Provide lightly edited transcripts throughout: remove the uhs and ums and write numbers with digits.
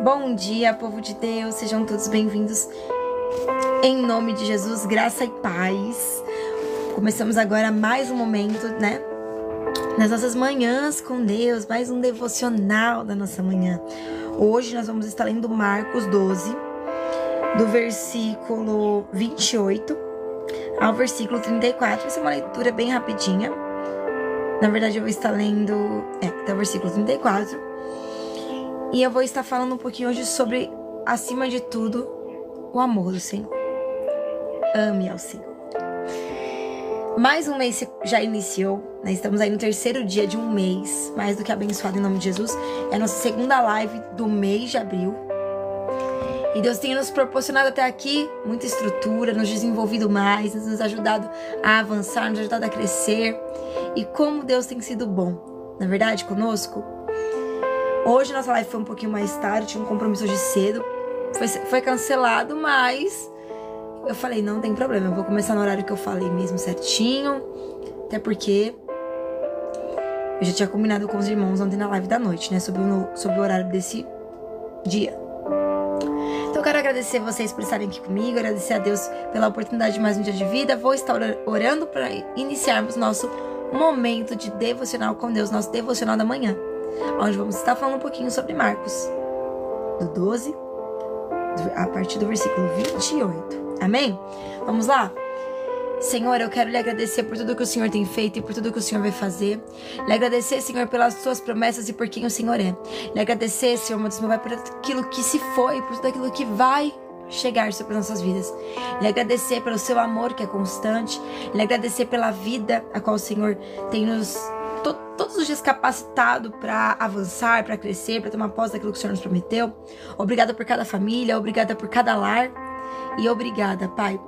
Bom dia, povo de Deus, sejam todos bem-vindos em nome de Jesus, graça e paz. Começamos agora mais um momento, né? Nas nossas manhãs com Deus, mais um devocional da nossa manhã. Hoje nós vamos estar lendo Marcos 12, do versículo 28 ao versículo 34. Essa é uma leitura bem rapidinha. Na verdade, eu vou estar lendo até o versículo 34. E eu vou estar falando um pouquinho hoje sobre, acima de tudo, o amor do Senhor. Ame ao Senhor. Mais um mês já iniciou, né? Estamos aí no terceiro dia de um mês, mais do que abençoado em nome de Jesus. É a nossa segunda live do mês de abril. E Deus tem nos proporcionado até aqui muita estrutura, nos desenvolvido mais, nos ajudado a avançar, nos ajudado a crescer. E como Deus tem sido bom, na verdade, conosco. Hoje nossa live foi um pouquinho mais tarde, tinha um compromisso hoje cedo. Foi cancelado, mas eu falei, não tem problema, eu vou começar no horário que eu falei mesmo certinho. Até porque eu já tinha combinado com os irmãos ontem na live da noite, né? Sobre o horário desse dia. Então eu quero agradecer vocês por estarem aqui comigo, agradecer a Deus pela oportunidade de mais um dia de vida. Vou estar orando para iniciarmos nosso momento de devocional com Deus, nosso devocional da manhã, onde vamos estar falando um pouquinho sobre Marcos, do 12, a partir do versículo 28. Amém? Vamos lá? Senhor, eu quero lhe agradecer por tudo que o Senhor tem feito e por tudo que o Senhor vai fazer. Lhe agradecer, Senhor, pelas suas promessas e por quem o Senhor é. Lhe agradecer, Senhor, meu Deus, meu Pai, por aquilo que se foi, por tudo aquilo que vai chegar sobre as nossas vidas. Lhe agradecer pelo seu amor que é constante. Lhe agradecer pela vida a qual o Senhor tem nos todos os dias capacitado para avançar, para crescer, para tomar posse daquilo que o Senhor nos prometeu. Obrigada por cada família, obrigada por cada lar. E obrigada, Pai,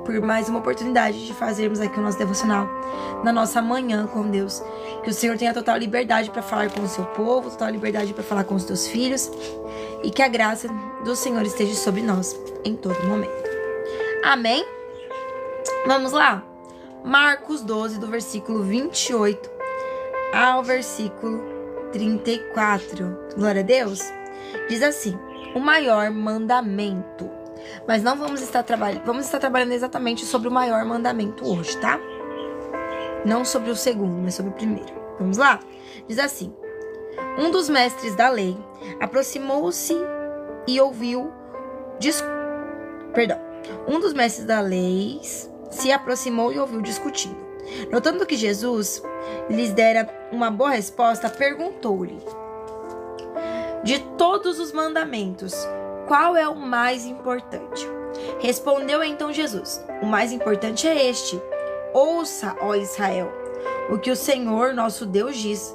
por mais uma oportunidade de fazermos aqui o nosso devocional na nossa manhã com Deus. Que o Senhor tenha total liberdade para falar com o seu povo, total liberdade para falar com os teus filhos. E que a graça do Senhor esteja sobre nós em todo momento. Amém? Vamos lá? Marcos 12, do versículo 28 ao versículo 34. Glória a Deus. Diz assim: o maior mandamento. Mas não vamos estar trabalhando exatamente sobre o maior mandamento hoje, tá? Não sobre o segundo, mas sobre o primeiro. Vamos lá? Diz assim: um dos mestres da lei aproximou-se e ouviu... Um dos mestres da lei se aproximou e ouviu discutindo. Notando que Jesus lhes dera uma boa resposta, perguntou-lhe: de todos os mandamentos, qual é o mais importante? Respondeu então Jesus: o mais importante é este: ouça, ó Israel, o que o Senhor nosso Deus diz.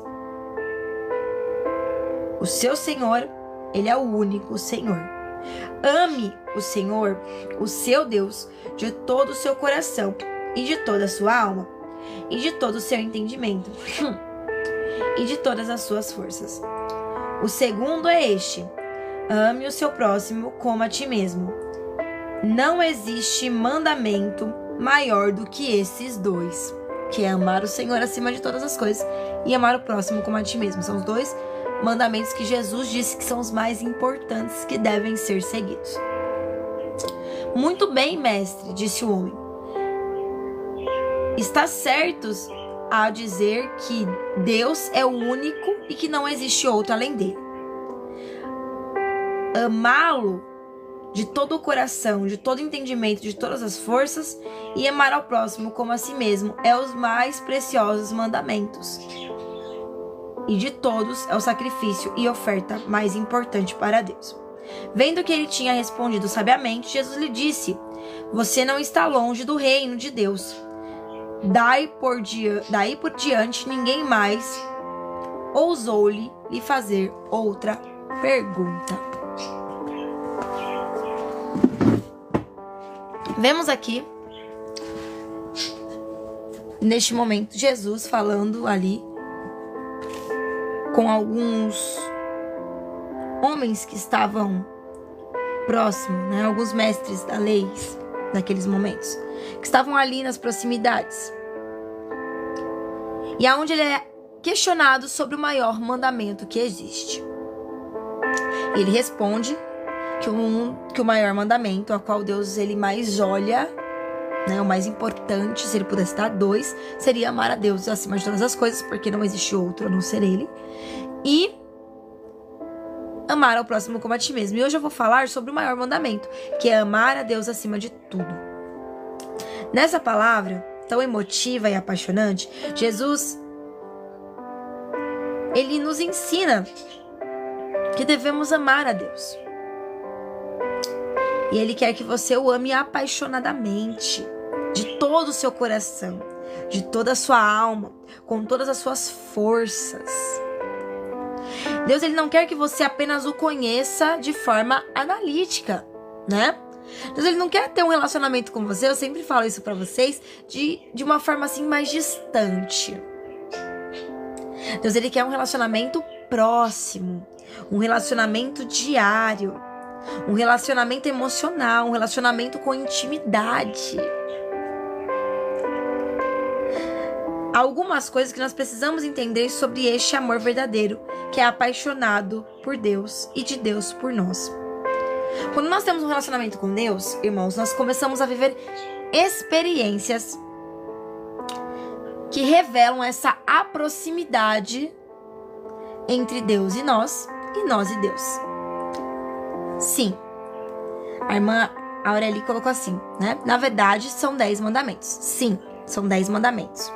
O seu Senhor, Ele é o único Senhor. Ame o Senhor, o seu Deus, de todo o seu coração e de toda a sua alma e de todo o seu entendimento e de todas as suas forças. O segundo é este: ame o seu próximo como a ti mesmo. Não existe mandamento maior do que esses dois, que é amar o Senhor acima de todas as coisas e amar o próximo como a ti mesmo. São os dois mandamentos que Jesus disse que são os mais importantes que devem ser seguidos. Muito bem, mestre, disse o homem. Está certos a dizer que Deus é o único e que não existe outro além dele. Amá-lo de todo o coração, de todo o entendimento, de todas as forças, e amar ao próximo como a si mesmo é os mais preciosos mandamentos. E de todos é o sacrifício e oferta mais importante para Deus. Vendo que ele tinha respondido sabiamente, Jesus lhe disse: você não está longe do reino de Deus. Daí por diante ninguém mais ousou-lhe fazer outra pergunta. Vemos aqui, neste momento, Jesus falando ali com alguns homens que estavam próximos, né? Alguns mestres da lei naqueles momentos, que estavam ali nas proximidades. E aonde ele é questionado sobre o maior mandamento que existe. E ele responde que o maior mandamento, a qual Deus ele mais olha, né, o mais importante, se ele pudesse dar 2, seria amar a Deus acima de todas as coisas, porque não existe outro a não ser ele, e amar ao próximo como a ti mesmo. E hoje eu vou falar sobre o maior mandamento, que é amar a Deus acima de tudo. Nessa palavra tão emotiva e apaixonante, Jesus, ele nos ensina que devemos amar a Deus. E ele quer que você o ame apaixonadamente, de todo o seu coração, de toda a sua alma, com todas as suas forças. Deus, ele não quer que você apenas o conheça de forma analítica, né? Deus, ele não quer ter um relacionamento com você, eu sempre falo isso pra vocês, de uma forma assim mais distante. Deus, ele quer um relacionamento próximo, um relacionamento diário, um relacionamento emocional, um relacionamento com intimidade. Algumas coisas que nós precisamos entender sobre este amor verdadeiro, que é apaixonado por Deus e de Deus por nós. Quando nós temos um relacionamento com Deus, irmãos, nós começamos a viver experiências que revelam essa proximidade entre Deus e nós e Deus. Sim, a irmã Aurélia colocou assim, né? Na verdade, são 10 mandamentos. Sim, são 10 mandamentos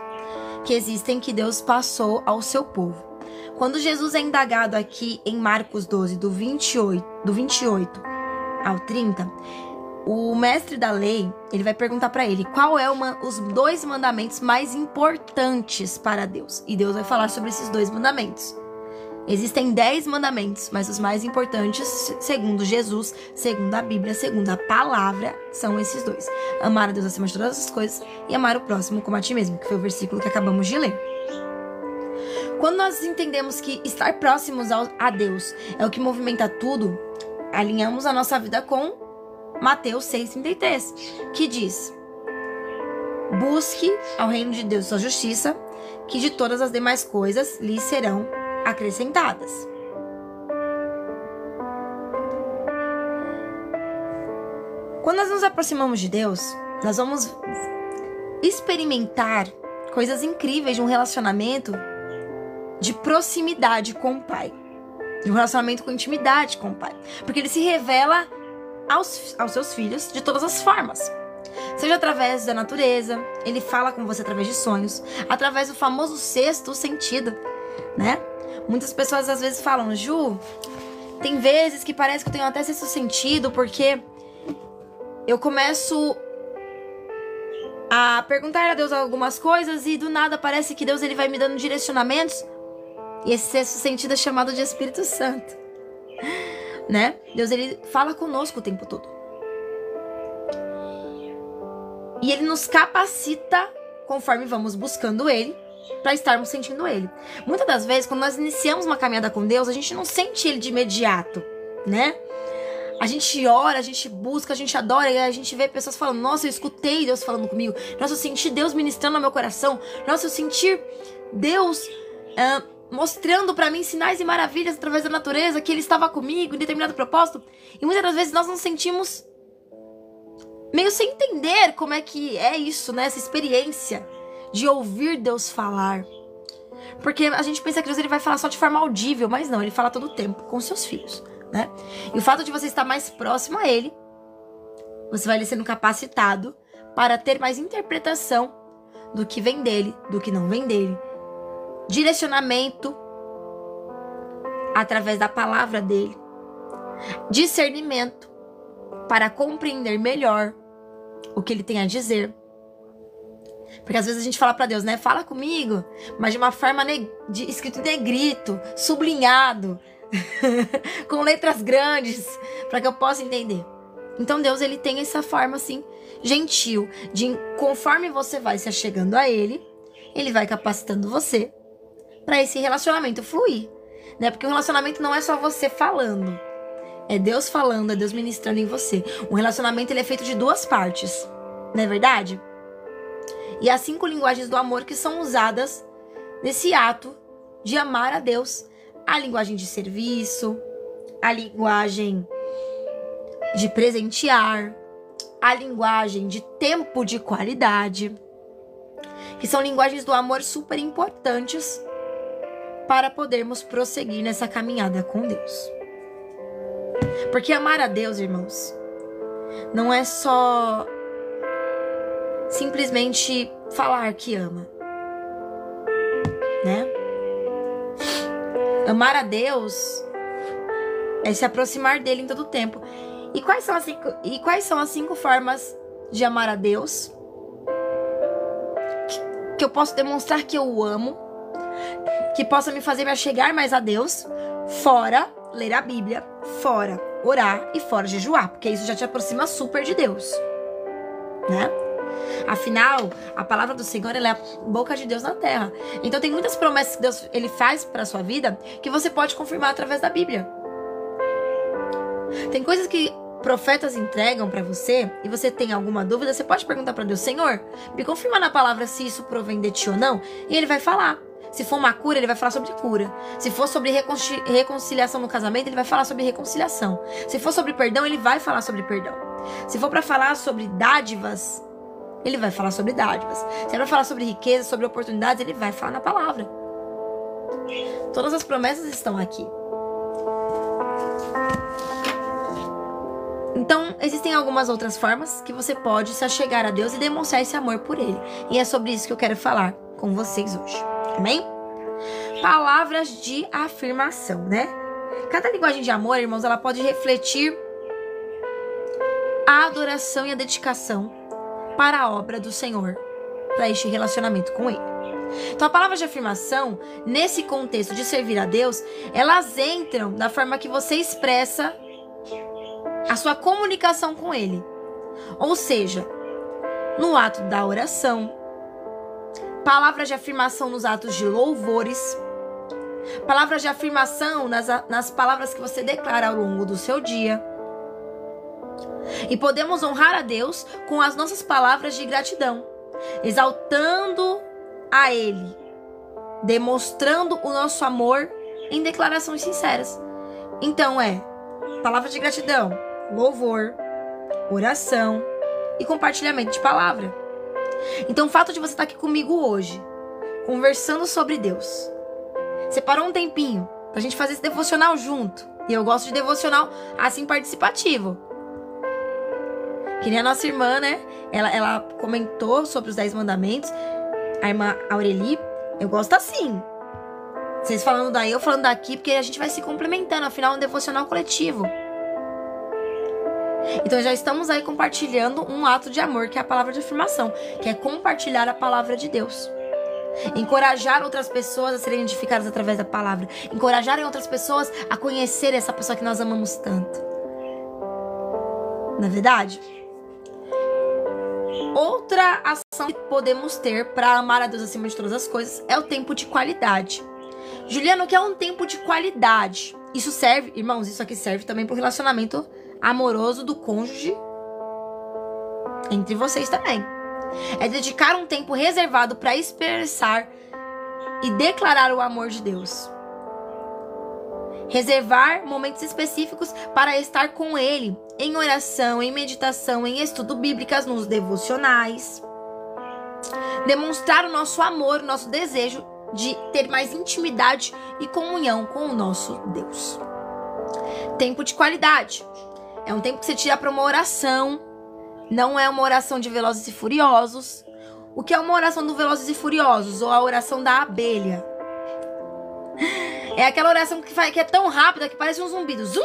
que existem, que Deus passou ao seu povo. Quando Jesus é indagado aqui em Marcos 12, do 28 ao 30, o mestre da lei, ele vai perguntar para ele qual é os 2 mandamentos mais importantes para Deus. E Deus vai falar sobre esses 2 mandamentos. Existem 10 mandamentos, mas os mais importantes, segundo Jesus, segundo a Bíblia, segundo a palavra, são esses 2. Amar a Deus acima de todas as coisas e amar o próximo como a ti mesmo, que foi o versículo que acabamos de ler. Quando nós entendemos que estar próximos a Deus é o que movimenta tudo, alinhamos a nossa vida com Mateus 6,33, que diz: busque ao reino de Deus sua justiça, que de todas as demais coisas lhe serão acrescentadas. Quando nós nos aproximamos de Deus, nós vamos experimentar coisas incríveis de um relacionamento de proximidade com o Pai, de um relacionamento com intimidade com o Pai, porque ele se revela aos seus filhos de todas as formas. Seja através da natureza, ele fala com você através de sonhos, através do famoso sexto sentido, né? Muitas pessoas às vezes falam: Ju, tem vezes que parece que eu tenho até sexto sentido, porque eu começo a perguntar a Deus algumas coisas e do nada parece que Deus ele vai me dando direcionamentos. E esse sexto sentido é chamado de Espírito Santo, né? Deus ele fala conosco o tempo todo. E ele nos capacita conforme vamos buscando ele, para estarmos sentindo ele. Muitas das vezes, quando nós iniciamos uma caminhada com Deus, a gente não sente ele de imediato, né? A gente ora, a gente busca, a gente adora, e a gente vê pessoas falando: nossa, eu escutei Deus falando comigo, nossa, eu senti Deus ministrando no meu coração, nossa, eu senti Deus mostrando para mim sinais e maravilhas através da natureza, que ele estava comigo em determinado propósito. E muitas das vezes nós nos sentimos meio sem entender como é que é isso, né? Essa experiência de ouvir Deus falar. Porque a gente pensa que Deus ele vai falar só de forma audível, mas não, ele fala todo o tempo com seus filhos, né? E o fato de você estar mais próximo a ele, você vai sendo capacitado para ter mais interpretação do que vem dele, do que não vem dele. Direcionamento através da palavra dele. Discernimento para compreender melhor o que ele tem a dizer. Porque às vezes a gente fala pra Deus, né? Fala comigo, mas de uma forma escrito em negrito, sublinhado, com letras grandes, para que eu possa entender. Então Deus, ele tem essa forma assim, gentil, de conforme você vai se achegando a ele, ele vai capacitando você para esse relacionamento fluir, né? Porque o relacionamento não é só você falando, é Deus falando, é Deus ministrando em você. Um relacionamento, ele é feito de 2 partes, não é verdade? E as 5 linguagens do amor que são usadas nesse ato de amar a Deus: a linguagem de serviço, a linguagem de presentear, a linguagem de tempo de qualidade, que são linguagens do amor super importantes para podermos prosseguir nessa caminhada com Deus. Porque amar a Deus, irmãos, não é só simplesmente falar que ama, né? Amar a Deus é se aproximar dele em todo o tempo. E quais são as 5 formas de amar a Deus? Que eu posso demonstrar que eu o amo, que possa me fazer me achegar mais a Deus, fora ler a Bíblia, fora orar e fora jejuar, porque isso já te aproxima super de Deus, né? Afinal, a palavra do Senhor, ela é a boca de Deus na terra. Então tem muitas promessas que Deus ele faz para sua vida que você pode confirmar através da Bíblia. Tem coisas que profetas entregam para você e você tem alguma dúvida, você pode perguntar para Deus: Senhor, me confirma na palavra se isso provém de ti ou não, e ele vai falar. Se for uma cura, ele vai falar sobre cura. Se for sobre reconciliação no casamento, ele vai falar sobre reconciliação. Se for sobre perdão, ele vai falar sobre perdão. Se for para falar sobre dádivas, ele vai falar sobre dádivas. Se é para falar sobre riqueza, sobre oportunidades, ele vai falar na palavra. Todas as promessas estão aqui. Então, existem algumas outras formas que você pode se achegar a Deus e demonstrar esse amor por Ele. E é sobre isso que eu quero falar com vocês hoje. Amém? Palavras de afirmação, né? Cada linguagem de amor, irmãos, ela pode refletir a adoração e a dedicação para a obra do Senhor, para este relacionamento com Ele. Então, a palavra de afirmação, nesse contexto de servir a Deus, elas entram da forma que você expressa a sua comunicação com Ele. Ou seja, no ato da oração, palavras de afirmação nos atos de louvores, palavras de afirmação nas palavras que você declara ao longo do seu dia. E podemos honrar a Deus com as nossas palavras de gratidão, exaltando a Ele, demonstrando o nosso amor em declarações sinceras. Então palavra de gratidão, louvor, oração e compartilhamento de palavra. Então o fato de você estar aqui comigo hoje, conversando sobre Deus, separou um tempinho pra gente fazer esse devocional junto. E eu gosto de devocional assim participativo. Que nem a nossa irmã, né? Ela comentou sobre os 10 mandamentos. A irmã Aureli, eu gosto assim. Vocês falando daí, eu falando daqui, porque a gente vai se complementando. Afinal, é um devocional coletivo. Então já estamos aí compartilhando um ato de amor, que é a palavra de afirmação, que é compartilhar a palavra de Deus. Encorajar outras pessoas a serem edificadas através da palavra. Encorajar outras pessoas a conhecer essa pessoa que nós amamos tanto. Não é verdade? Outra ação que podemos ter para amar a Deus acima de todas as coisas é o tempo de qualidade. Juliana, o que é um tempo de qualidade? Isso serve, irmãos, isso aqui serve também para o relacionamento amoroso do cônjuge entre vocês também. É dedicar um tempo reservado para expressar e declarar o amor de Deus. Reservar momentos específicos para estar com Ele, em oração, em meditação, em estudo bíblico, nos devocionais. Demonstrar o nosso amor, o nosso desejo de ter mais intimidade e comunhão com o nosso Deus. Tempo de qualidade. É um tempo que você tira para uma oração. Não é uma oração de Velozes e Furiosos. O que é uma oração do Velozes e Furiosos? Ou a oração da abelha? É aquela oração que é tão rápida que parece um zumbido. Zum!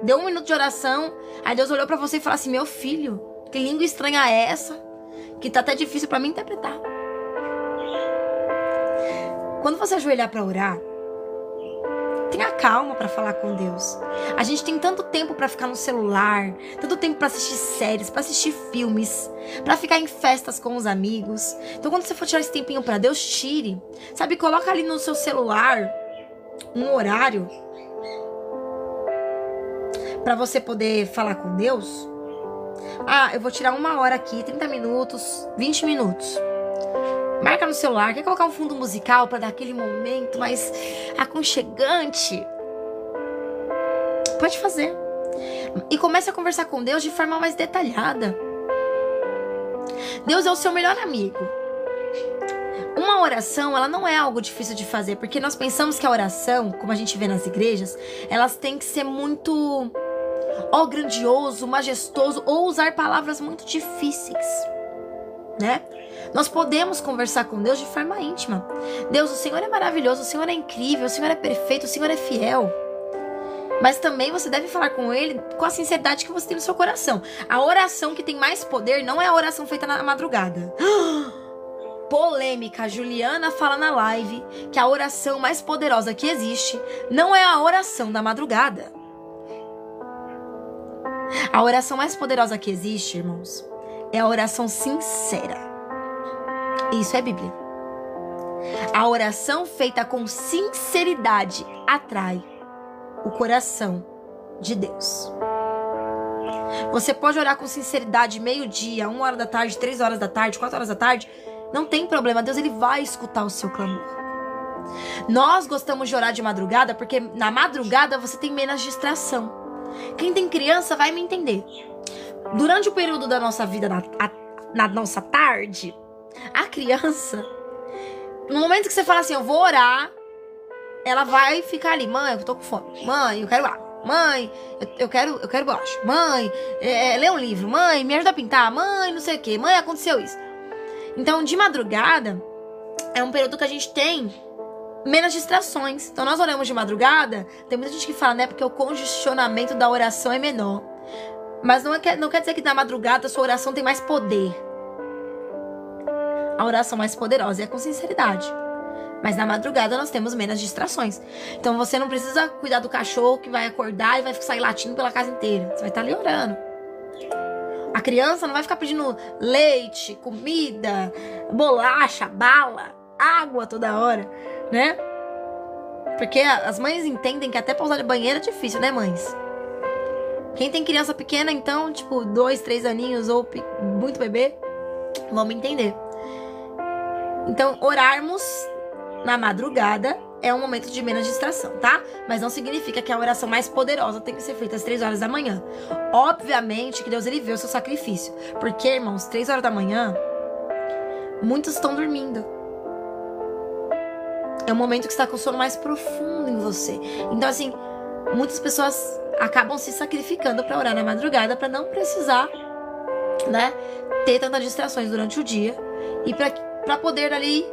Deu 1 minuto de oração. Aí Deus olhou pra você e falou assim: meu filho, que língua estranha é essa? Que tá até difícil pra mim interpretar. Quando você ajoelhar pra orar, tenha calma pra falar com Deus. A gente tem tanto tempo pra ficar no celular, tanto tempo pra assistir séries, pra assistir filmes, pra ficar em festas com os amigos. Então quando você for tirar esse tempinho pra Deus, tire. Sabe, coloca ali no seu celular um horário pra você poder falar com Deus. Ah, eu vou tirar 1 hora aqui, 30 minutos, 20 minutos. Marca no celular. Quer colocar um fundo musical para dar aquele momento mais aconchegante? Pode fazer. E comece a conversar com Deus de forma mais detalhada. Deus é o seu melhor amigo. Uma oração, ela não é algo difícil de fazer, porque nós pensamos que a oração, como a gente vê nas igrejas, elas têm que ser muito, grandioso, majestoso, ou usar palavras muito difíceis, né? Nós podemos conversar com Deus de forma íntima. Deus, o Senhor é maravilhoso, o Senhor é incrível, o Senhor é perfeito, o Senhor é fiel. Mas também você deve falar com Ele com a sinceridade que você tem no seu coração. A oração que tem mais poder não é a oração feita na madrugada. Polêmica, a Juliana fala na live que a oração mais poderosa que existe não é a oração da madrugada. A oração mais poderosa que existe, irmãos, é a oração sincera. Isso é Bíblia. A oração feita com sinceridade atrai o coração de Deus. Você pode orar com sinceridade meio-dia, 1 hora da tarde, 3 horas da tarde, 4 horas da tarde. Não tem problema, Deus ele vai escutar o seu clamor. Nós gostamos de orar de madrugada porque na madrugada você tem menos distração. Quem tem criança vai me entender. Durante o período da nossa vida, na nossa tarde, a criança, no momento que você fala assim, eu vou orar, ela vai ficar ali, mãe, eu tô com fome, mãe, eu quero água, mãe, eu quero bolacha, mãe, lê um livro, mãe, me ajuda a pintar, mãe, não sei o que, mãe, aconteceu isso. Então, de madrugada, é um período que a gente tem menos distrações. Então, nós oramos de madrugada, tem muita gente que fala, né, porque o congestionamento da oração é menor. Mas não quer dizer que na madrugada a sua oração tem mais poder. A oração mais poderosa é com sinceridade. Mas na madrugada nós temos menos distrações. Então, você não precisa cuidar do cachorro que vai acordar e vai sair latindo pela casa inteira. Você vai estar ali orando. A criança não vai ficar pedindo leite, comida, bolacha, bala, água toda hora, né? Porque as mães entendem que até pra usar de banheiro é difícil, né, mães? Quem tem criança pequena, então, tipo, 2, 3 aninhos ou muito bebê, vamos entender. Então, orarmos na madrugada é um momento de menos distração, tá? Mas não significa que a oração mais poderosa tem que ser feita às 3 horas da manhã. Obviamente que Deus, ele vê o seu sacrifício. Porque, irmãos, 3 horas da manhã, muitos estão dormindo. É um momento que está com o sono mais profundo em você. Então, assim, muitas pessoas acabam se sacrificando para orar na madrugada para não precisar, né, ter tantas distrações durante o dia e para poder ali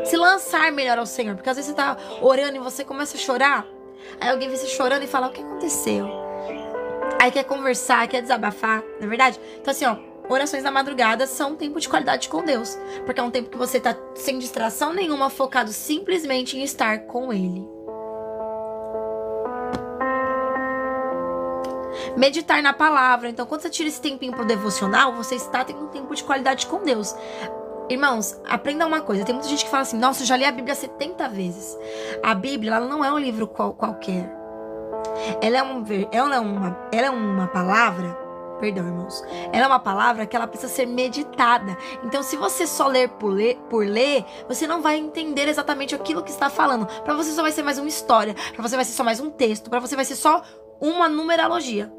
se lançar melhor ao Senhor. Porque às vezes você tá orando e você começa a chorar. Aí alguém vê você chorando e fala, o que aconteceu? Aí quer conversar, quer desabafar, não é verdade? Então assim, orações da madrugada são um tempo de qualidade com Deus. Porque é um tempo que você tá sem distração nenhuma, focado simplesmente em estar com Ele. Meditar na palavra. Então quando você tira esse tempinho pro devocional, você está tendo um tempo de qualidade com Deus. Irmãos, aprenda uma coisa. Tem muita gente que fala assim, nossa, eu já li a Bíblia 70 vezes. A Bíblia, ela não é um livro qualquer. Ela é uma palavra, perdão, irmãos. Ela é uma palavra que ela precisa ser meditada. Então, se você só ler por ler, você não vai entender exatamente aquilo que está falando. Para você só vai ser mais uma história. Para você vai ser só mais um texto. Para você vai ser só uma numerologia.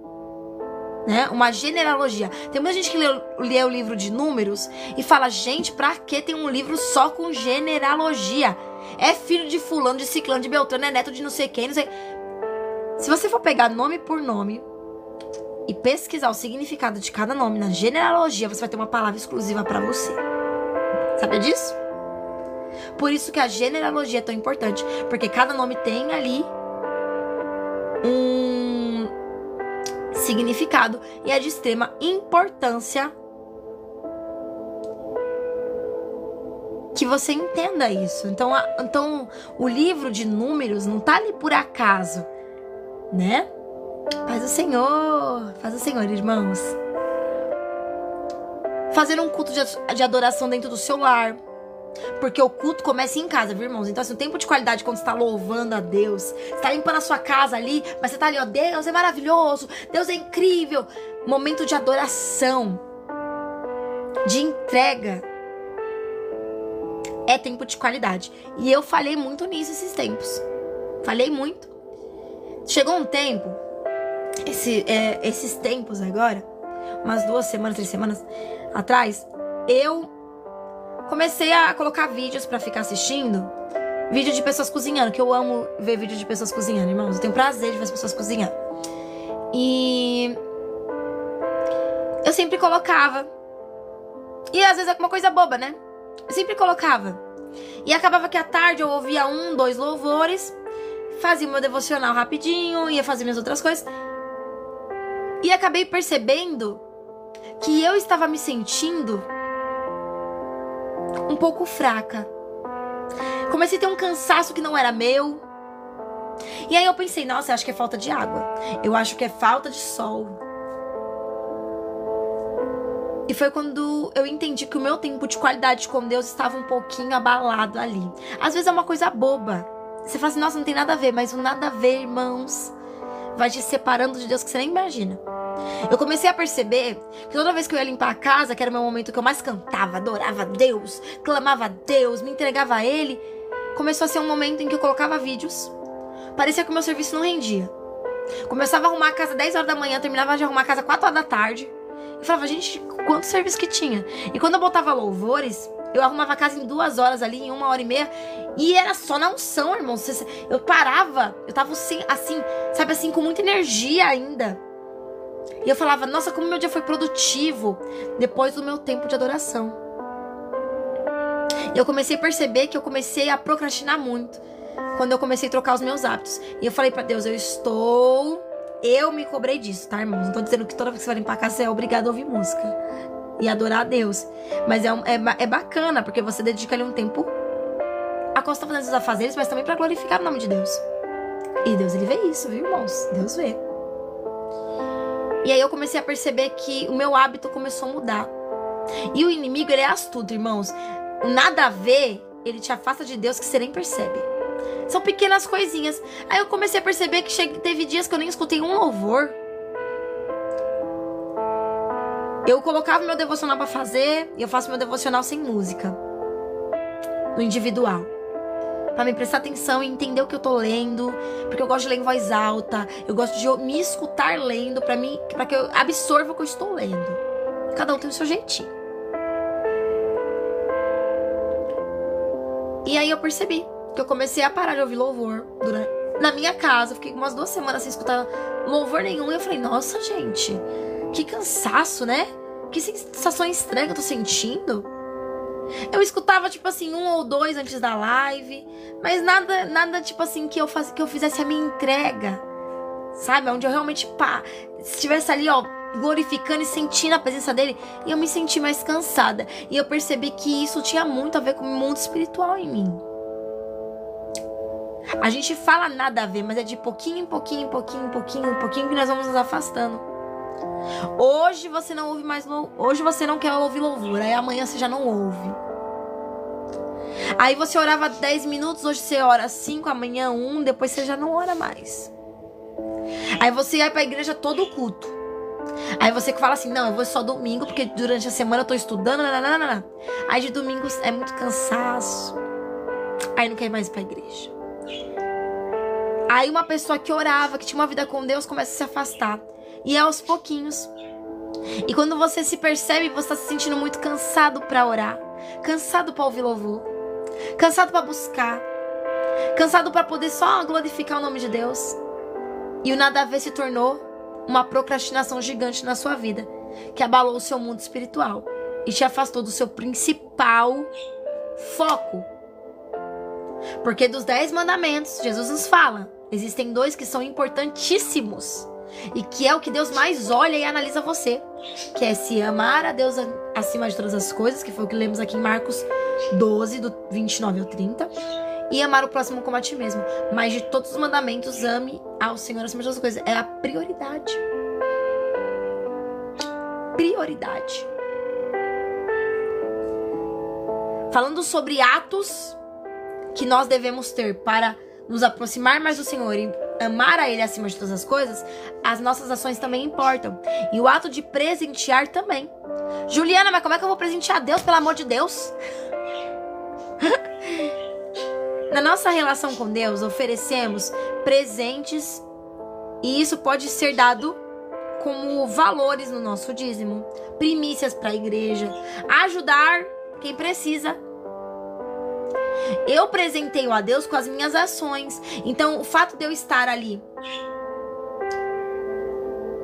Né? Uma genealogia. Tem muita gente que lê o livro de números e fala, gente, pra que tem um livro só com genealogia? É filho de fulano, de ciclano, de beltrano, é neto de não sei quem, não sei. Se você for pegar nome por nome e pesquisar o significado de cada nome na genealogia, você vai ter uma palavra exclusiva pra você. Sabia disso? Por isso que a genealogia é tão importante, porque cada nome tem ali um significado e é de extrema importância que você entenda isso. Então o livro de números não tá ali por acaso, né? Faz o Senhor, irmãos. Fazer um culto de adoração dentro do seu lar. Porque o culto começa em casa, viu, irmãos? Então, assim, o tempo de qualidade quando você tá louvando a Deus, você tá limpando a sua casa ali, mas você tá ali, ó, Deus é maravilhoso, Deus é incrível. Momento de adoração, de entrega. é tempo de qualidade. E eu falhei muito nisso esses tempos. Falhei muito. Chegou um tempo, esses tempos agora, umas 2 semanas, 3 semanas atrás, eu comecei a colocar vídeos pra ficar assistindo. Vídeo de pessoas cozinhando, que eu amo ver vídeo de pessoas cozinhando, irmãos. Eu tenho prazer de ver as pessoas cozinhando. E eu sempre colocava. E às vezes é uma coisa boba, né? Eu sempre colocava. E acabava que à tarde eu ouvia 1, 2 louvores, fazia o meu devocional rapidinho, ia fazer minhas outras coisas. E acabei percebendo que eu estava me sentindo um pouco fraca. Comecei a ter um cansaço que não era meu. E aí eu pensei, nossa, eu acho que é falta de água. Eu acho que é falta de sol. E foi quando eu entendi que o meu tempo de qualidade com Deus estava um pouquinho abalado ali. Às vezes é uma coisa boba. Você fala assim, nossa, não tem nada a ver. Mas o nada a ver, irmãos, vai te separando de Deus que você nem imagina. Eu comecei a perceber que toda vez que eu ia limpar a casa, que era o meu momento que eu mais cantava, adorava a Deus, clamava a Deus, me entregava a Ele, começou a ser um momento em que eu colocava vídeos. Parecia que o meu serviço não rendia. Começava a arrumar a casa 10 horas da manhã, terminava de arrumar a casa 4 horas da tarde. Eu falava, gente, quanto serviço que tinha. E quando eu botava louvores, eu arrumava a casa em 2 horas ali, em 1h30. E era só na unção, irmão. Eu parava, eu tava assim, sabe assim, com muita energia ainda. E eu falava, nossa, como meu dia foi produtivo depois do meu tempo de adoração. E eu comecei a perceber que eu comecei a procrastinar muito quando eu comecei a trocar os meus hábitos. E eu falei pra Deus, eu me cobrei disso, tá, irmãos? Não tô dizendo que toda vez que você vai limpar a casa, você é obrigado a ouvir música e adorar a Deus. Mas é bacana, porque você dedica ali um tempo a costa fazendo os afazeres, mas também pra glorificar o nome de Deus. E Deus, Ele vê isso, viu, irmãos? Deus vê. E aí eu comecei a perceber que o meu hábito começou a mudar. E o inimigo, ele é astuto, irmãos. O nada a ver, ele te afasta de Deus que você nem percebe. São pequenas coisinhas. Aí eu comecei a perceber que teve dias que eu nem escutei um louvor. Eu colocava meu devocional pra fazer, e eu faço meu devocional sem música. No individual. Pra me prestar atenção e entender o que eu tô lendo. Porque eu gosto de ler em voz alta. Eu gosto de me escutar lendo pra que eu absorva o que eu estou lendo. Cada um tem o seu jeitinho. E aí eu percebi que eu comecei a parar de ouvir louvor na minha casa. Eu fiquei umas 2 semanas sem escutar louvor nenhum. E eu falei, nossa, gente, que cansaço, né? Que sensação estranha que eu tô sentindo. Eu escutava, tipo assim, 1 ou 2 antes da live. Mas nada tipo assim, que eu fizesse a minha entrega. Sabe? Onde eu realmente, estivesse ali, ó, glorificando e sentindo a presença dele. E eu me senti mais cansada. E eu percebi que isso tinha muito a ver com o mundo espiritual em mim. A gente fala nada a ver, mas é de pouquinho em pouquinho, que nós vamos nos afastando. Hoje você não ouve mais hoje você não quer ouvir louvor, aí amanhã você já não ouve. Aí você orava 10 minutos, hoje você ora 5, amanhã 1, depois você já não ora mais. Aí você vai pra igreja todo o culto. Aí você fala assim, não, eu vou só domingo, porque durante a semana eu tô estudando, nananana. Aí de domingo é muito cansaço. Aí não quer mais ir pra igreja. Aí uma pessoa que orava, que tinha uma vida com Deus, começa a se afastar. E é aos pouquinhos. E quando você se percebe, você tá se sentindo muito cansado pra orar. Cansado pra ouvir louvor. Cansado pra buscar. Cansado pra poder só glorificar o nome de Deus. E o nada a ver se tornou uma procrastinação gigante na sua vida. Que abalou o seu mundo espiritual. E te afastou do seu principal foco. Porque dos 10 mandamentos, Jesus nos fala, existem 2 que são importantíssimos. E que é o que Deus mais olha e analisa você. Que é se amar a Deus acima de todas as coisas, que foi o que lemos aqui em Marcos 12, do 29 ao 30. E amar o próximo como a ti mesmo. Mas de todos os mandamentos, ame ao Senhor acima de todas as coisas. É a prioridade. Prioridade. Falando sobre atos que nós devemos ter para nos aproximar mais do Senhor e amar a Ele acima de todas as coisas, as nossas ações também importam. E o ato de presentear também. Juliana, mas como é que eu vou presentear Deus, pelo amor de Deus? Na nossa relação com Deus, oferecemos presentes e isso pode ser dado como valores no nosso dízimo, primícias para a igreja, ajudar quem precisa. Eu presenteio a Deus com as minhas ações. Então, o fato de eu estar ali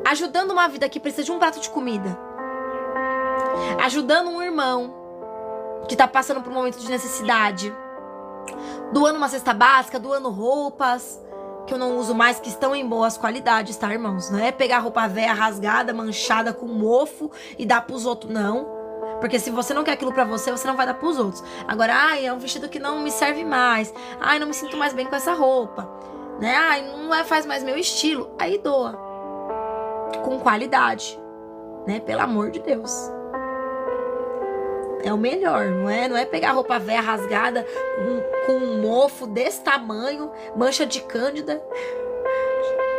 ajudando uma vida que precisa de um prato de comida, ajudando um irmão que está passando por um momento de necessidade, doando uma cesta básica, doando roupas que eu não uso mais, que estão em boas qualidades, tá, irmãos? Não é pegar roupa velha, rasgada, manchada com mofo e dar pros outros, não. Porque se você não quer aquilo pra você, você não vai dar pros outros. Agora, é um vestido que não me serve mais. Não me sinto mais bem com essa roupa. Né? Não faz mais meu estilo. Aí doa. Com qualidade. Né? Pelo amor de Deus. É o melhor, não é pegar roupa velha, rasgada, com um mofo desse tamanho, mancha de cândida,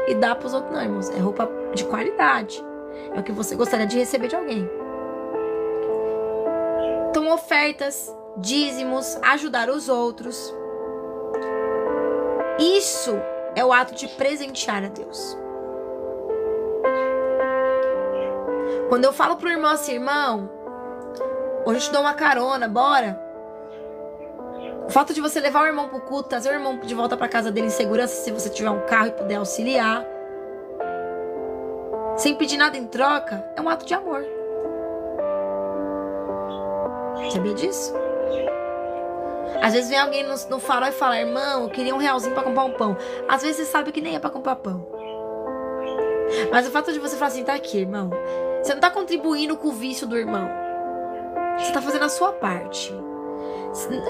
e dar pros outros, não, irmãos. É roupa de qualidade. É o que você gostaria de receber de alguém. Então, ofertas, dízimos, ajudar os outros. Isso é o ato de presentear a Deus. Quando eu falo pro irmão assim, irmão, hoje eu te dou uma carona, bora. O fato de você levar o irmão pro culto, trazer o irmão de volta pra casa dele em segurança, se você tiver um carro e puder auxiliar, sem pedir nada em troca, é um ato de amor. Sabia disso? Às vezes vem alguém no farol e fala, irmão, eu queria R$1 pra comprar um pão. Às vezes você sabe que nem é pra comprar pão. Mas o fato de você falar assim, tá aqui, irmão, você não tá contribuindo com o vício do irmão. Você tá fazendo a sua parte.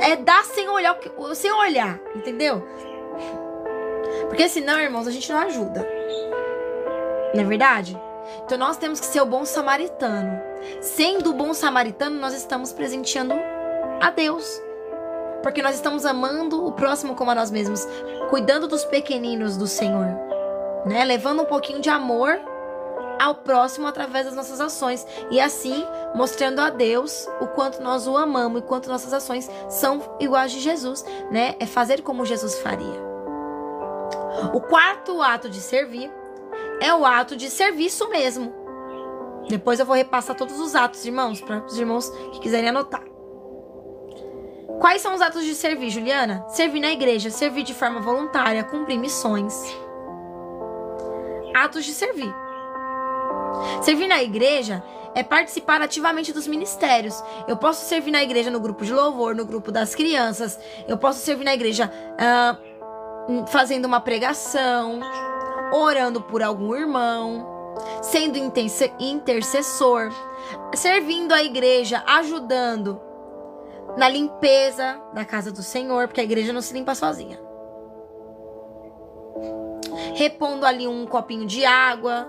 É dar sem olhar, entendeu? Porque senão, irmãos, a gente não ajuda. Não é verdade? Então nós temos que ser o bom samaritano. Sendo o bom samaritano, nós estamos presenteando a Deus. Porque nós estamos amando o próximo como a nós mesmos. Cuidando dos pequeninos do Senhor. Né? Levando um pouquinho de amor ao próximo através das nossas ações. E assim, mostrando a Deus o quanto nós o amamos e quanto nossas ações são iguais de Jesus. Né? É fazer como Jesus faria. O quarto ato de servir é o ato de serviço mesmo. Depois eu vou repassar todos os atos, irmãos, para os irmãos que quiserem anotar. Quais são os atos de servir, Juliana? Servir na igreja, servir de forma voluntária, cumprir missões. Atos de servir. Servir na igreja é participar ativamente dos ministérios. Eu posso servir na igreja no grupo de louvor, no grupo das crianças. Eu posso servir na igreja fazendo uma pregação, orando por algum irmão, sendo intercessor, servindo a igreja, ajudando na limpeza da casa do Senhor, porque a igreja não se limpa sozinha. Repondo ali um copinho de água,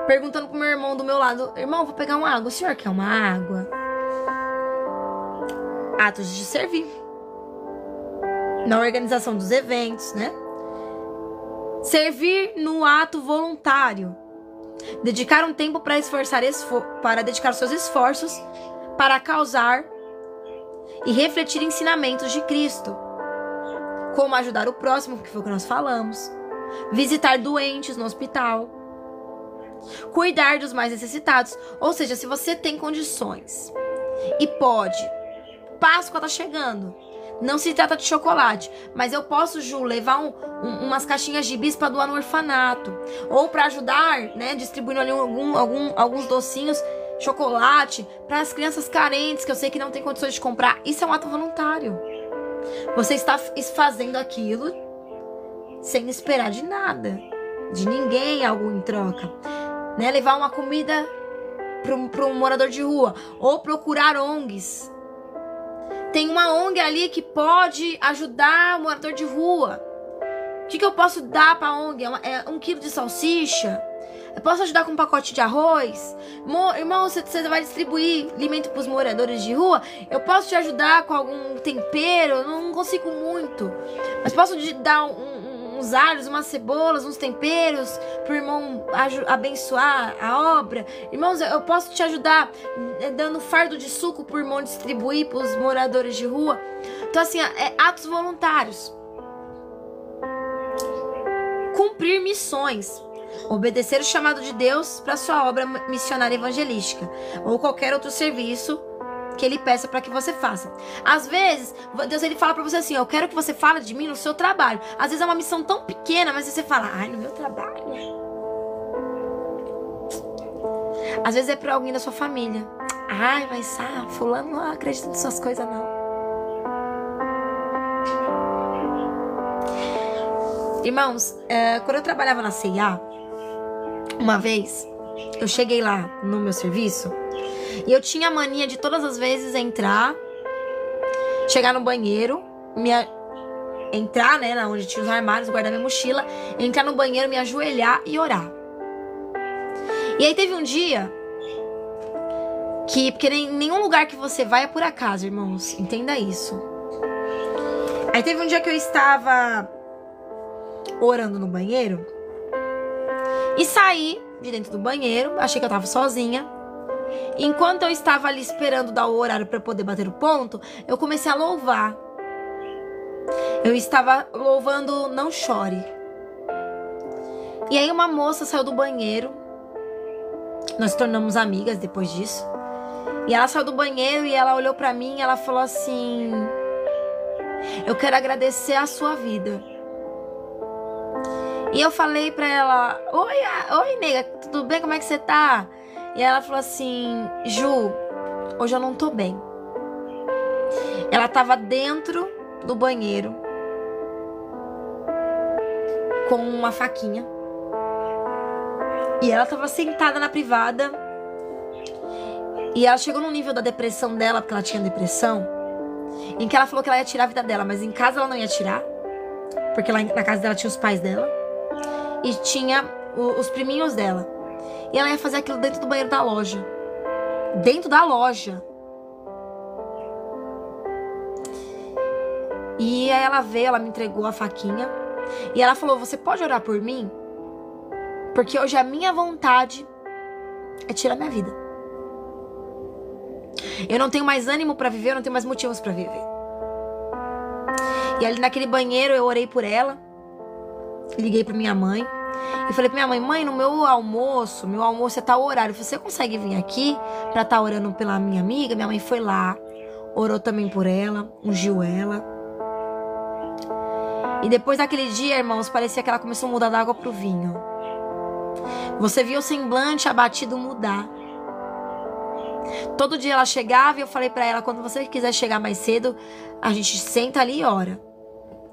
perguntando pro meu irmão do meu lado, irmão, vou pegar uma água, o senhor quer uma água? Atos de servir. Na organização dos eventos, né? Servir no ato voluntário. Dedicar um tempo para dedicar os seus esforços para causar e refletir ensinamentos de Cristo. Como ajudar o próximo, que foi o que nós falamos. Visitar doentes no hospital. Cuidar dos mais necessitados. Ou seja, se você tem condições e pode, Páscoa tá chegando. Não se trata de chocolate, mas eu posso, Ju, levar umas caixinhas de bis pra doar no orfanato. Ou pra ajudar, né, distribuindo ali alguns docinhos, chocolate, para as crianças carentes, que eu sei que não tem condições de comprar. Isso é um ato voluntário. Você está fazendo aquilo sem esperar de nada, de ninguém, algo em troca. Né? Levar uma comida para um morador de rua, ou procurar ONGs. Tem uma ONG ali que pode ajudar o morador de rua. O que eu posso dar para a ONG? É 1 quilo de salsicha? Eu posso ajudar com um pacote de arroz? Irmão, você vai distribuir alimento para os moradores de rua? Eu posso te ajudar com algum tempero? Eu não consigo muito. Mas posso te dar uns alhos, umas cebolas, uns temperos para o irmão abençoar a obra? Irmãos, eu posso te ajudar dando fardo de suco para o irmão distribuir para os moradores de rua? Então, assim, atos voluntários. Cumprir missões. Obedecer o chamado de Deus para sua obra missionária evangelística. Ou qualquer outro serviço que Ele peça para que você faça. Às vezes, Deus ele fala para você assim, eu quero que você fale de mim no seu trabalho. Às vezes é uma missão tão pequena, mas você fala, ai, no meu trabalho. Às vezes é para alguém da sua família. Ai, mas fulano não acredita nas suas coisas, não. Irmãos, quando eu trabalhava na C&A, uma vez, eu cheguei lá no meu serviço e eu tinha a mania de todas as vezes entrar, chegar no banheiro, entrar, né, onde tinha os armários, guardar minha mochila, entrar no banheiro, me ajoelhar e orar. E aí teve um dia porque nenhum lugar que você vai é por acaso, irmãos, entenda isso. Aí teve um dia que eu estava orando no banheiro e saí de dentro do banheiro, achei que eu tava sozinha. Enquanto eu estava ali esperando dar o horário para poder bater o ponto, eu comecei a louvar. Eu estava louvando Não Chore. E aí uma moça saiu do banheiro. Nós tornamos amigas depois disso. E ela saiu do banheiro e ela olhou para mim e ela falou assim: eu quero agradecer a sua vida. E eu falei pra ela, oi nega, tudo bem? Como é que você tá? E ela falou assim, Ju, hoje eu não tô bem. Ela tava dentro do banheiro com uma faquinha. E ela tava sentada na privada. E ela chegou no nível da depressão dela, porque ela tinha depressão, em que ela falou que ela ia tirar a vida dela, mas em casa ela não ia tirar, porque lá na casa dela tinha os pais dela e tinha os priminhos dela. E ela ia fazer aquilo dentro do banheiro da loja. Dentro da loja. E aí ela veio, ela me entregou a faquinha. E ela falou, você pode orar por mim? Porque hoje a minha vontade é tirar minha vida. Eu não tenho mais ânimo pra viver, eu não tenho mais motivos pra viver. E ali naquele banheiro eu orei por ela. Liguei pra minha mãe. E falei pra minha mãe, mãe, no meu almoço é tal horário. Você consegue vir aqui pra estar orando pela minha amiga? Minha mãe foi lá, orou também por ela, ungiu ela. E depois daquele dia, irmãos, parecia que ela começou a mudar da água pro vinho. Você via o semblante abatido mudar. Todo dia ela chegava e eu falei pra ela, quando você quiser chegar mais cedo, a gente senta ali e ora.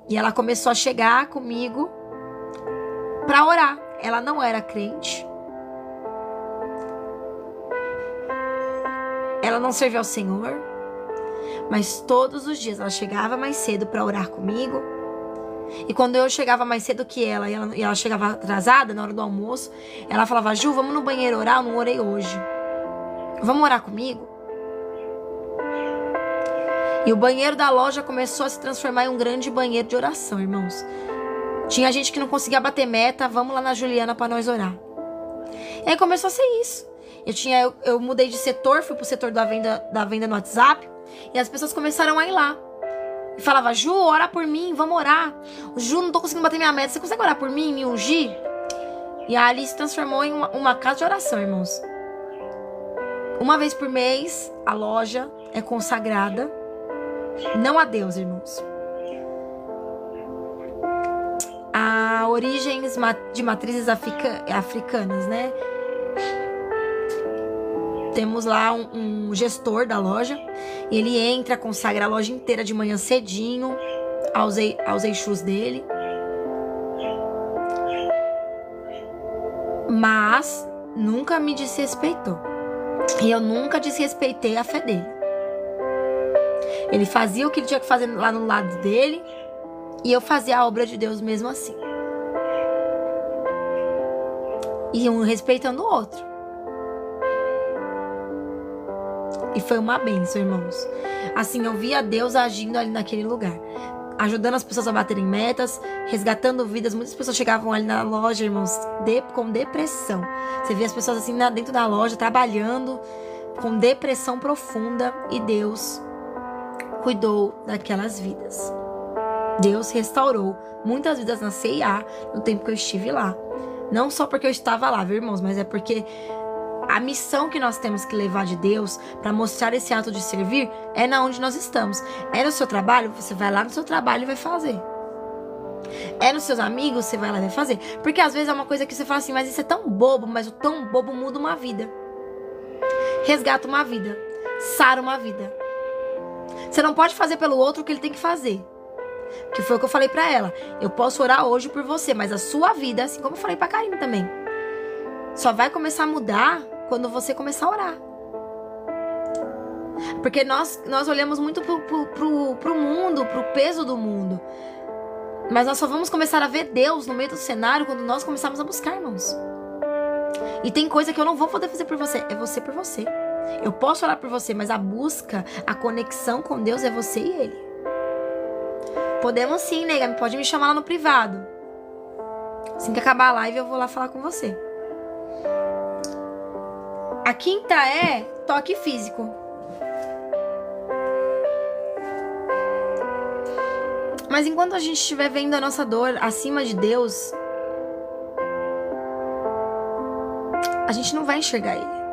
E ela começou a chegar comigo pra orar. Ela não era crente. Ela não servia ao Senhor. Mas todos os dias ela chegava mais cedo pra orar comigo. E quando eu chegava mais cedo que ela e ela chegava atrasada na hora do almoço, ela falava, Ju, vamos no banheiro orar? Eu não orei hoje. Vamos orar comigo? E o banheiro da loja começou a se transformar em um grande banheiro de oração, irmãos. Tinha gente que não conseguia bater meta, vamos lá na Juliana pra nós orar. E aí começou a ser isso. Eu mudei de setor, fui pro setor da venda no WhatsApp, e as pessoas começaram a ir lá. E falava, Ju, ora por mim, vamos orar. Ju, não tô conseguindo bater minha meta, você consegue orar por mim, me ungir? E ali se transformou em uma casa de oração, irmãos. Uma vez por mês, a loja é consagrada, não a Deus, irmãos, a origens de matrizes africanas, né? Temos lá um gestor da loja. Ele entra, consagra a loja inteira de manhã cedinho aos Exus dele. Mas nunca me desrespeitou. E eu nunca desrespeitei a fé dele. Ele fazia o que ele tinha que fazer lá no lado dele. E eu fazia a obra de Deus mesmo assim. E um respeitando o outro. E foi uma bênção, irmãos. Assim, eu via Deus agindo ali naquele lugar. Ajudando as pessoas a baterem metas, resgatando vidas. Muitas pessoas chegavam ali na loja, irmãos, com depressão. Você via as pessoas assim dentro da loja, trabalhando, com depressão profunda. E Deus cuidou daquelas vidas. Deus restaurou muitas vidas na CIA no tempo que eu estive lá. Não só porque eu estava lá, viu, irmãos? Mas é porque a missão que nós temos que levar de Deus para mostrar esse ato de servir é na onde nós estamos. É no seu trabalho, você vai lá no seu trabalho e vai fazer. É nos seus amigos, você vai lá e vai fazer. Porque às vezes é uma coisa que você fala assim, mas isso é tão bobo, mas o tão bobo muda uma vida. Resgata uma vida. Sara uma vida. Você não pode fazer pelo outro o que ele tem que fazer. Que foi o que eu falei pra ela. Eu posso orar hoje por você, mas a sua vida, assim como eu falei pra Karine também, só vai começar a mudar quando você começar a orar. Porque nós olhamos muito pro mundo, pro peso do mundo. Mas nós só vamos começar a ver Deus no meio do cenário quando nós começarmos a buscar, irmãos. E tem coisa que eu não vou poder fazer por você. É você por você. Eu posso orar por você, mas a busca, a conexão com Deus é você e Ele. Podemos sim, nega. Pode me chamar lá no privado. Assim que acabar a live, eu vou lá falar com você. A quinta é toque físico. Mas enquanto a gente estiver vendo a nossa dor acima de Deus, a gente não vai enxergar Ele.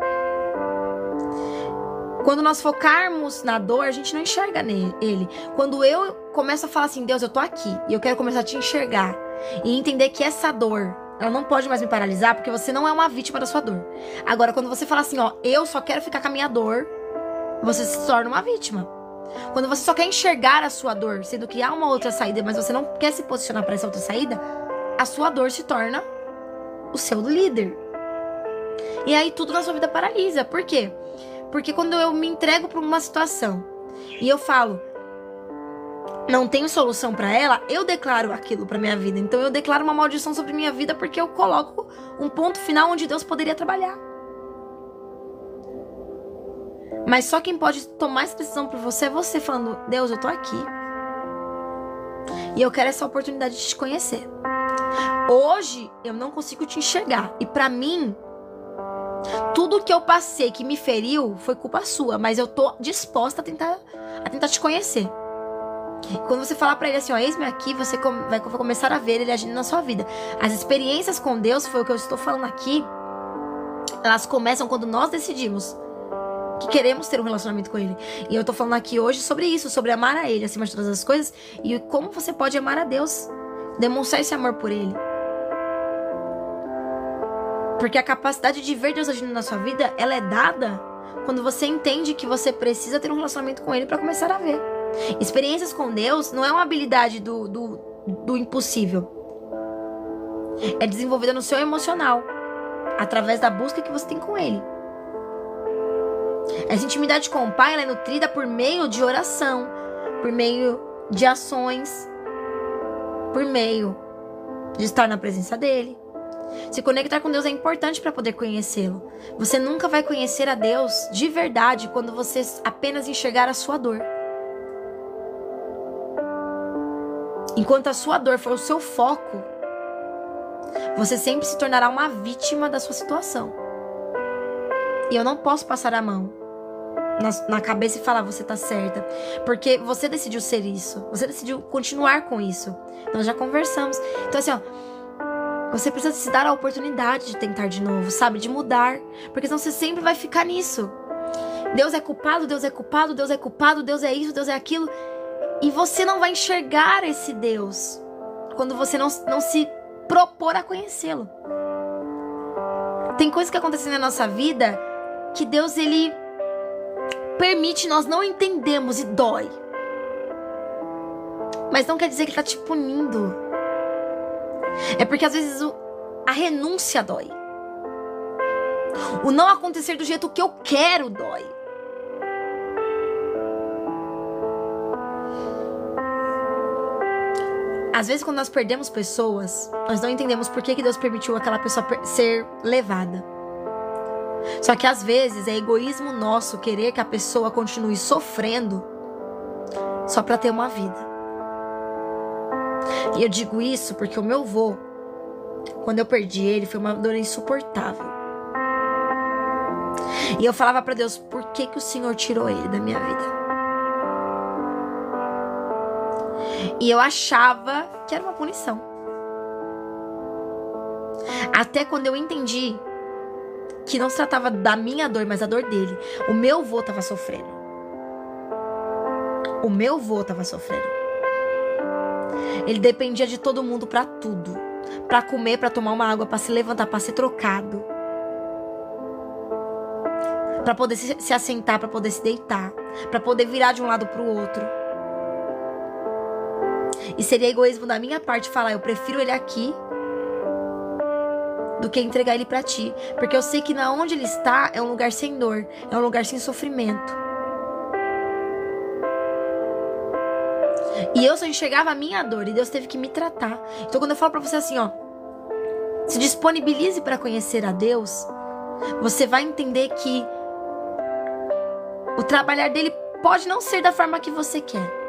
Quando nós focarmos na dor, a gente não enxerga Ele. Quando eu começo a falar assim, Deus, eu tô aqui e eu quero começar a te enxergar e entender que essa dor, ela não pode mais me paralisar, porque você não é uma vítima da sua dor. Agora, quando você fala assim, ó, eu só quero ficar com a minha dor, você se torna uma vítima. Quando você só quer enxergar a sua dor, sendo que há uma outra saída, mas você não quer se posicionar para essa outra saída, a sua dor se torna o seu líder. E aí tudo na sua vida paralisa. Por quê? Porque quando eu me entrego para uma situação e eu falo, não tenho solução para ela, eu declaro aquilo para minha vida. Então eu declaro uma maldição sobre minha vida porque eu coloco um ponto final onde Deus poderia trabalhar. Mas só quem pode tomar essa decisão por você é você, falando, Deus, eu tô aqui. E eu quero essa oportunidade de te conhecer. Hoje eu não consigo te enxergar. E pra mim, tudo que eu passei que me feriu foi culpa sua. Mas eu tô disposta a tentar te conhecer. E quando você falar pra ele assim, ó, eis-me aqui, você vai começar a ver ele agindo na sua vida. As experiências com Deus, foi o que eu estou falando aqui, elas começam quando nós decidimos que queremos ter um relacionamento com Ele. E eu tô falando aqui hoje sobre isso, sobre amar a Ele acima de todas as coisas e como você pode amar a Deus, demonstrar esse amor por Ele. Porque a capacidade de ver Deus agindo na sua vida, ela é dada quando você entende que você precisa ter um relacionamento com Ele para começar a ver. Experiências com Deus não é uma habilidade do impossível. É desenvolvida no seu emocional, através da busca que você tem com Ele. Essa intimidade com o Pai, ela é nutrida por meio de oração, por meio de ações, por meio de estar na presença dEle. Se conectar com Deus é importante para poder conhecê-lo. Você nunca vai conhecer a Deus de verdade quando você apenas enxergar a sua dor. Enquanto a sua dor for o seu foco, você sempre se tornará uma vítima da sua situação. E eu não posso passar a mão na cabeça e falar, você tá certa. Porque você decidiu ser isso. Você decidiu continuar com isso. Nós já conversamos. Então assim, ó, você precisa se dar a oportunidade de tentar de novo, sabe? De mudar. Porque senão você sempre vai ficar nisso. Deus é culpado, Deus é culpado, Deus é culpado, Deus é isso, Deus é aquilo. E você não vai enxergar esse Deus quando você não se propor a conhecê-lo. Tem coisas que acontecem na nossa vida que Deus, Ele permite, nós não entendemos e dói. Mas não quer dizer que Ele tá te punindo. É porque às vezes a renúncia dói. O não acontecer do jeito que eu quero dói. Às vezes quando nós perdemos pessoas, nós não entendemos por que Deus permitiu aquela pessoa ser levada. Só que às vezes é egoísmo nosso querer que a pessoa continue sofrendo só para ter uma vida. E eu digo isso porque o meu avô, quando eu perdi ele, foi uma dor insuportável. E eu falava para Deus, por que o Senhor tirou ele da minha vida? E eu achava que era uma punição. Até quando eu entendi que não se tratava da minha dor, mas da dor dele. O meu avô tava sofrendo. O meu avô tava sofrendo. Ele dependia de todo mundo pra tudo. Pra comer, pra tomar uma água, pra se levantar, pra ser trocado. Pra poder se assentar, pra poder se deitar. Pra poder virar de um lado pro outro. E seria egoísmo da minha parte falar, eu prefiro ele aqui do que entregar ele pra ti. Porque eu sei que na onde ele está é um lugar sem dor, é um lugar sem sofrimento. E eu só enxergava a minha dor e Deus teve que me tratar. Então quando eu falo pra você assim, ó, se disponibilize pra conhecer a Deus, você vai entender que o trabalhar dele pode não ser da forma que você quer,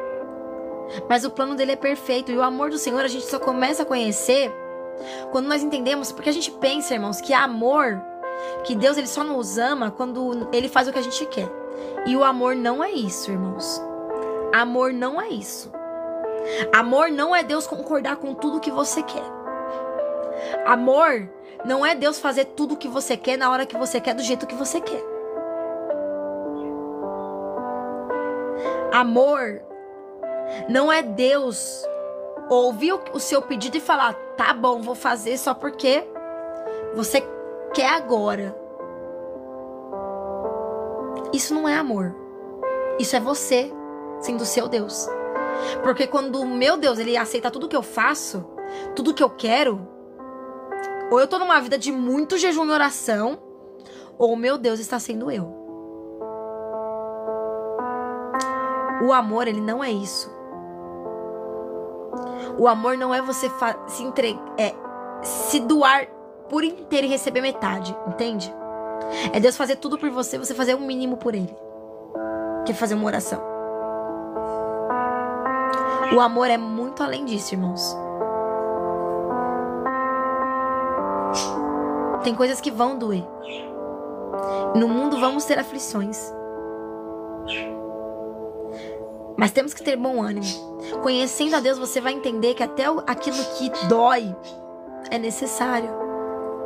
mas o plano dele é perfeito. E o amor do Senhor a gente só começa a conhecer quando nós entendemos, porque a gente pensa, irmãos, que amor, que Deus ele só nos ama quando ele faz o que a gente quer. E o amor não é isso, irmãos. Amor não é isso. Amor não é Deus concordar com tudo que você quer. Amor não é Deus fazer tudo o que você quer na hora que você quer, do jeito que você quer. Amor não é Deus ouvir o seu pedido e falar, tá bom, vou fazer só porque você quer agora. Isso não é amor. Isso é você sendo seu Deus. Porque quando o meu Deus, ele aceita tudo que eu faço, tudo que eu quero, ou eu tô numa vida de muito jejum e oração, ou o meu Deus está sendo eu. O amor, ele não é isso. O amor não é você se doar por inteiro e receber metade, entende? É Deus fazer tudo por você, você fazer o mínimo por ele, que é fazer uma oração. O amor é muito além disso, irmãos. Tem coisas que vão doer. No mundo vamos ter aflições. Mas temos que ter bom ânimo. Conhecendo a Deus, você vai entender que até aquilo que dói é necessário.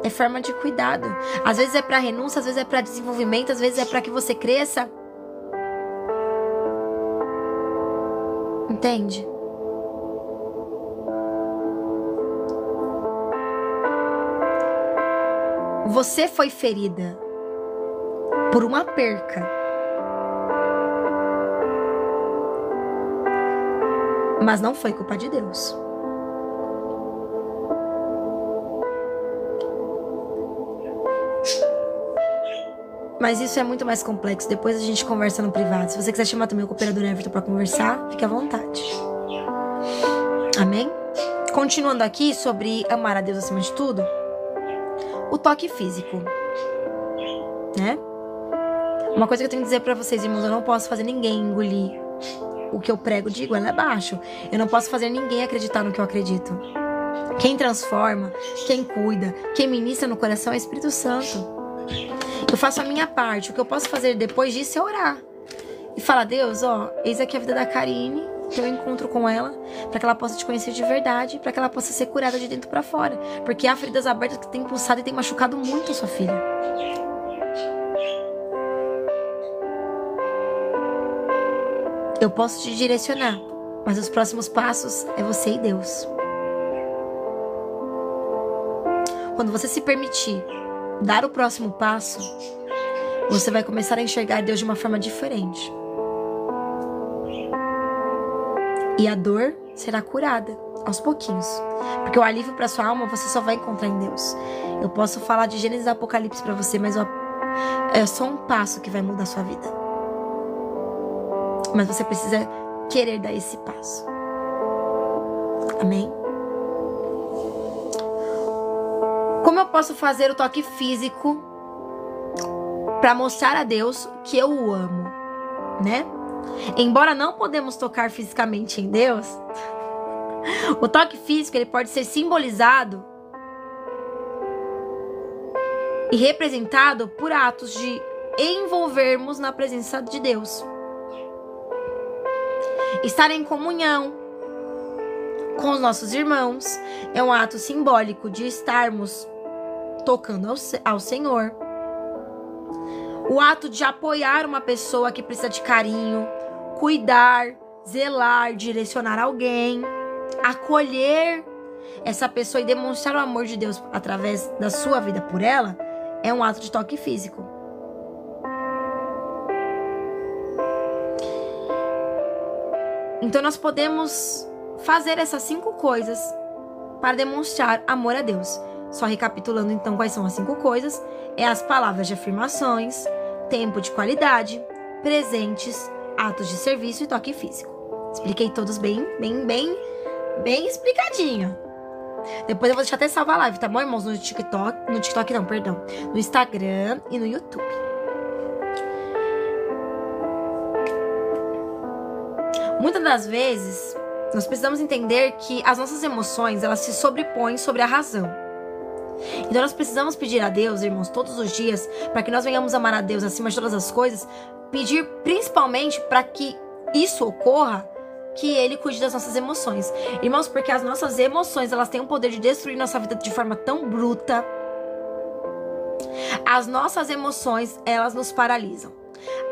É forma de cuidado. Às vezes é para renúncia, às vezes é para desenvolvimento, às vezes é para que você cresça. Entende? Você foi ferida por uma perca. Mas não foi culpa de Deus. Mas isso é muito mais complexo. Depois a gente conversa no privado. Se você quiser chamar também o cooperador Everton para conversar, fique à vontade. Amém? Continuando aqui sobre amar a Deus acima de tudo. O toque físico, né? Uma coisa que eu tenho que dizer pra vocês, irmãos, eu não posso fazer ninguém engolir o que eu prego de igual abaixo. Eu não posso fazer ninguém acreditar no que eu acredito. Quem transforma, quem cuida, quem ministra no coração é o Espírito Santo. Eu faço a minha parte. O que eu posso fazer depois disso é orar e falar, Deus, ó, eis aqui a vida da Karine, que eu encontro com ela, para que ela possa te conhecer de verdade, para que ela possa ser curada de dentro para fora, porque há feridas abertas que tem pulsado e tem machucado muito a sua filha. Eu posso te direcionar, mas os próximos passos é você e Deus. Quando você se permitir dar o próximo passo, você vai começar a enxergar Deus de uma forma diferente. E a dor será curada aos pouquinhos. Porque o alívio para sua alma você só vai encontrar em Deus. Eu posso falar de Gênesis e Apocalipse para você, mas é só um passo que vai mudar a sua vida. Mas você precisa querer dar esse passo. Amém? Como eu posso fazer o toque físico para mostrar a Deus que eu o amo, né? Embora não podemos tocar fisicamente em Deus, o toque físico ele pode ser simbolizado e representado por atos de envolvermos na presença de Deus, estar em comunhão, com os nossos irmãos. É um ato simbólico de estarmos tocando ao Senhor. O ato de apoiar uma pessoa que precisa de carinho, cuidar, zelar, direcionar alguém, acolher essa pessoa e demonstrar o amor de Deus através da sua vida por ela, é um ato de toque físico. Então nós podemos fazer essas 5 coisas para demonstrar amor a Deus. Só recapitulando então quais são as 5 coisas: é as palavras de afirmações, tempo de qualidade, presentes, atos de serviço e toque físico. Expliquei todos bem explicadinho. Depois eu vou deixar até salvar a live, tá bom, irmãos? No TikTok não, perdão. No Instagram e no YouTube. Muitas das vezes, nós precisamos entender que as nossas emoções, elas se sobrepõem sobre a razão. Então nós precisamos pedir a Deus, irmãos, todos os dias, para que nós venhamos amar a Deus acima de todas as coisas, pedir principalmente para que isso ocorra, que Ele cuide das nossas emoções. Irmãos, porque as nossas emoções, elas têm o poder de destruir nossa vida de forma tão bruta. As nossas emoções, elas nos paralisam.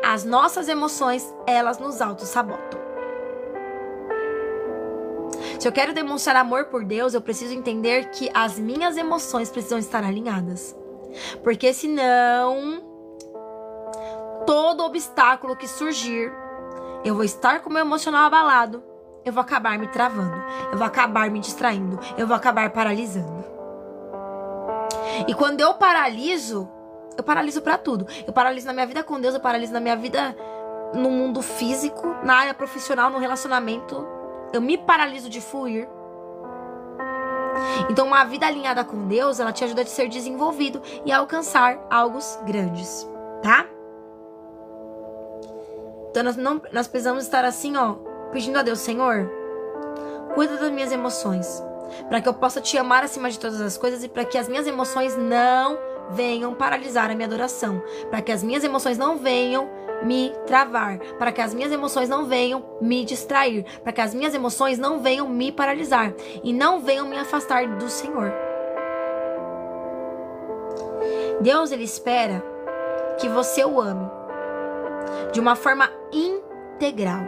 As nossas emoções, elas nos auto-sabotam. Se eu quero demonstrar amor por Deus, eu preciso entender que as minhas emoções precisam estar alinhadas. Porque senão, todo obstáculo que surgir, eu vou estar com o meu emocional abalado, eu vou acabar me travando, eu vou acabar me distraindo, eu vou acabar paralisando. E quando eu paraliso pra tudo. Eu paraliso na minha vida com Deus, eu paraliso na minha vida no mundo físico, na área profissional, no relacionamento. Eu me paraliso de fluir. Então uma vida alinhada com Deus, ela te ajuda a ser desenvolvido e a alcançar algo grandes, tá? Então nós precisamos estar assim, ó, pedindo a Deus: Senhor, cuida das minhas emoções, para que eu possa te amar acima de todas as coisas e para que as minhas emoções não venham paralisar a minha adoração, para que as minhas emoções não venham me travar, para que as minhas emoções não venham me distrair, para que as minhas emoções não venham me paralisar e não venham me afastar do Senhor. Deus, Ele espera que você o ame de uma forma integral,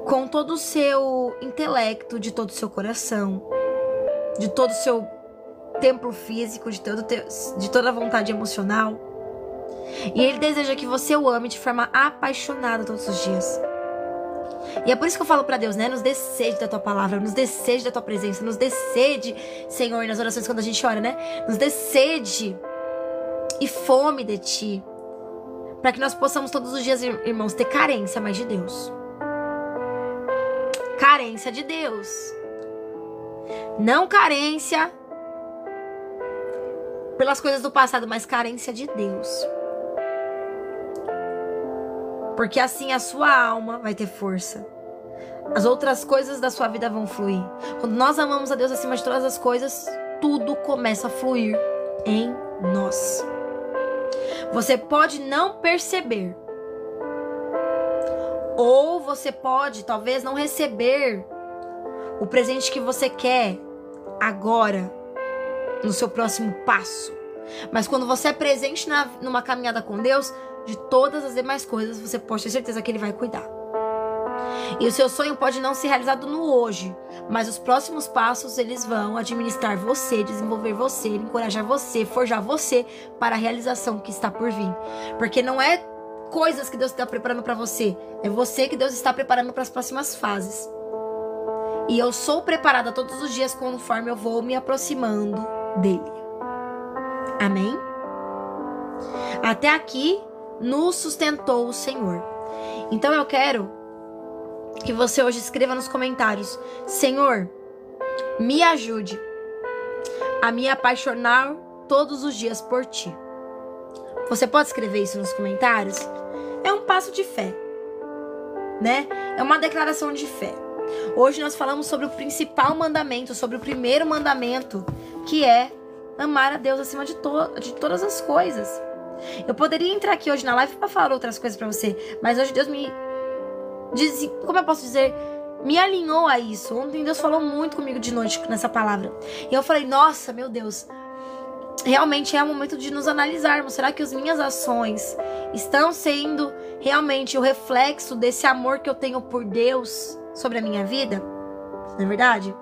com todo o seu intelecto, de todo o seu coração, de todo o seu templo físico, de toda a vontade emocional. E Ele deseja que você o ame de forma apaixonada todos os dias. E é por isso que eu falo pra Deus, né? Nos dê sede da Tua palavra, nos dê sede da Tua presença, nos dê sede, Senhor, nas orações quando a gente ora, né? Nos dê sede e fome de Ti, para que nós possamos todos os dias, irmãos, ter carência mais de Deus. Carência de Deus. Não carência pelas coisas do passado, mas carência de Deus. Porque assim a sua alma vai ter força. As outras coisas da sua vida vão fluir. Quando nós amamos a Deus acima de todas as coisas, tudo começa a fluir em nós. Você pode não perceber, ou você pode talvez não receber o presente que você quer agora, no seu próximo passo. Mas quando você é presente numa caminhada com Deus, de todas as demais coisas você pode ter certeza que Ele vai cuidar. E o seu sonho pode não ser realizado no hoje, mas os próximos passos, eles vão administrar você, desenvolver você, encorajar você, forjar você para a realização que está por vir. Porque não é coisas que Deus está preparando para você, é você que Deus está preparando para as próximas fases. E eu sou preparada todos os dias conforme eu vou me aproximando dele. Amém? Até aqui nos sustentou o Senhor. Então eu quero que você hoje escreva nos comentários: Senhor, me ajude a me apaixonar todos os dias por Ti. Você pode escrever isso nos comentários? É um passo de fé, né? É uma declaração de fé. Hoje nós falamos sobre o principal mandamento, sobre o primeiro mandamento, que é amar a Deus acima de todas as coisas. Eu poderia entrar aqui hoje na live para falar outras coisas para você, mas hoje Deus me como eu posso dizer, me alinhou a isso. Ontem Deus falou muito comigo de noite nessa palavra. E eu falei, nossa, meu Deus, realmente é o momento de nos analisarmos. Será que as minhas ações estão sendo realmente o reflexo desse amor que eu tenho por Deus sobre a minha vida? Não é verdade?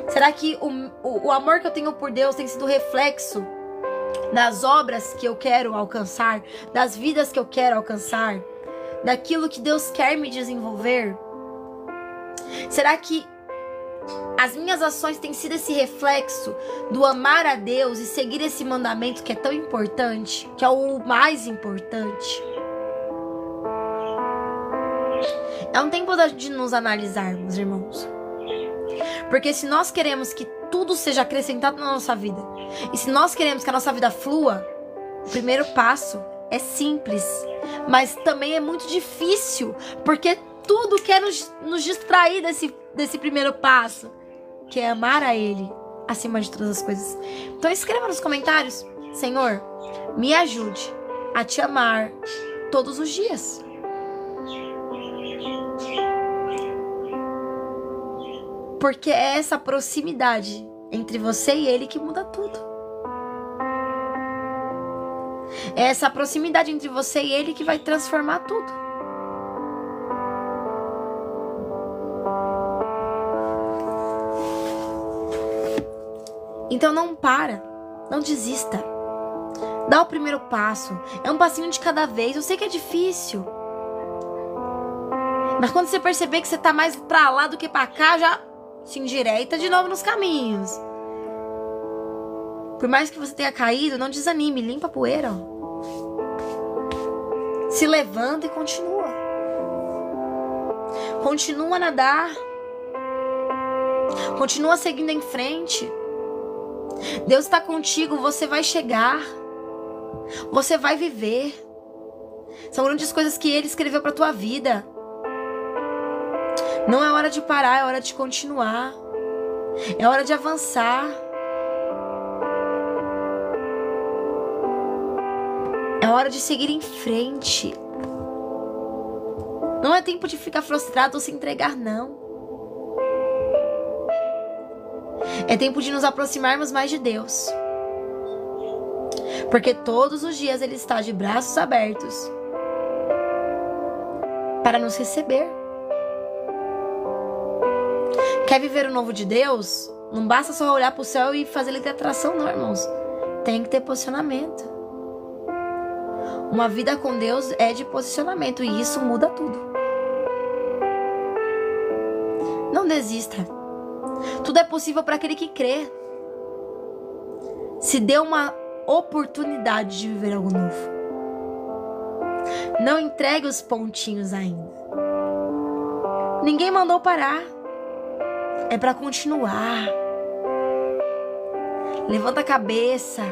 Será que o amor que eu tenho por Deus tem sido reflexo das obras que eu quero alcançar, das vidas que eu quero alcançar, daquilo que Deus quer me desenvolver? Será que as minhas ações têm sido esse reflexo do amar a Deus e seguir esse mandamento que é tão importante, que é o mais importante? É um tempo de nos analisarmos, irmãos. Porque se nós queremos que tudo seja acrescentado na nossa vida, e se nós queremos que a nossa vida flua, o primeiro passo é simples, mas também é muito difícil, porque tudo quer nos distrair desse primeiro passo, que é amar a Ele acima de todas as coisas. Então escreva nos comentários: Senhor, me ajude a te amar todos os dias. Porque é essa proximidade entre você e Ele que muda tudo. É essa proximidade entre você e Ele que vai transformar tudo. Então não para, não desista. Dá o primeiro passo. É um passinho de cada vez. Eu sei que é difícil. Mas quando você perceber que você tá mais pra lá do que pra cá, já se endireita de novo nos caminhos. Por mais que você tenha caído, não desanime, limpa a poeira. Se levanta e continua. Continua a nadar. Continua seguindo em frente. Deus está contigo, você vai chegar. Você vai viver. São grandes coisas que Ele escreveu para tua vida. Não é hora de parar, é hora de continuar. É hora de avançar. É hora de seguir em frente. Não é tempo de ficar frustrado ou se entregar, não. É tempo de nos aproximarmos mais de Deus. Porque todos os dias Ele está de braços abertos para nos receber. Quer viver o novo de Deus? Não basta só olhar para o céu e fazer lei de atração, não, irmãos. Tem que ter posicionamento. Uma vida com Deus é de posicionamento e isso muda tudo. Não desista. Tudo é possível para aquele que crê. Se dê uma oportunidade de viver algo novo. Não entregue os pontinhos ainda. Ninguém mandou parar. É para continuar. Levanta a cabeça.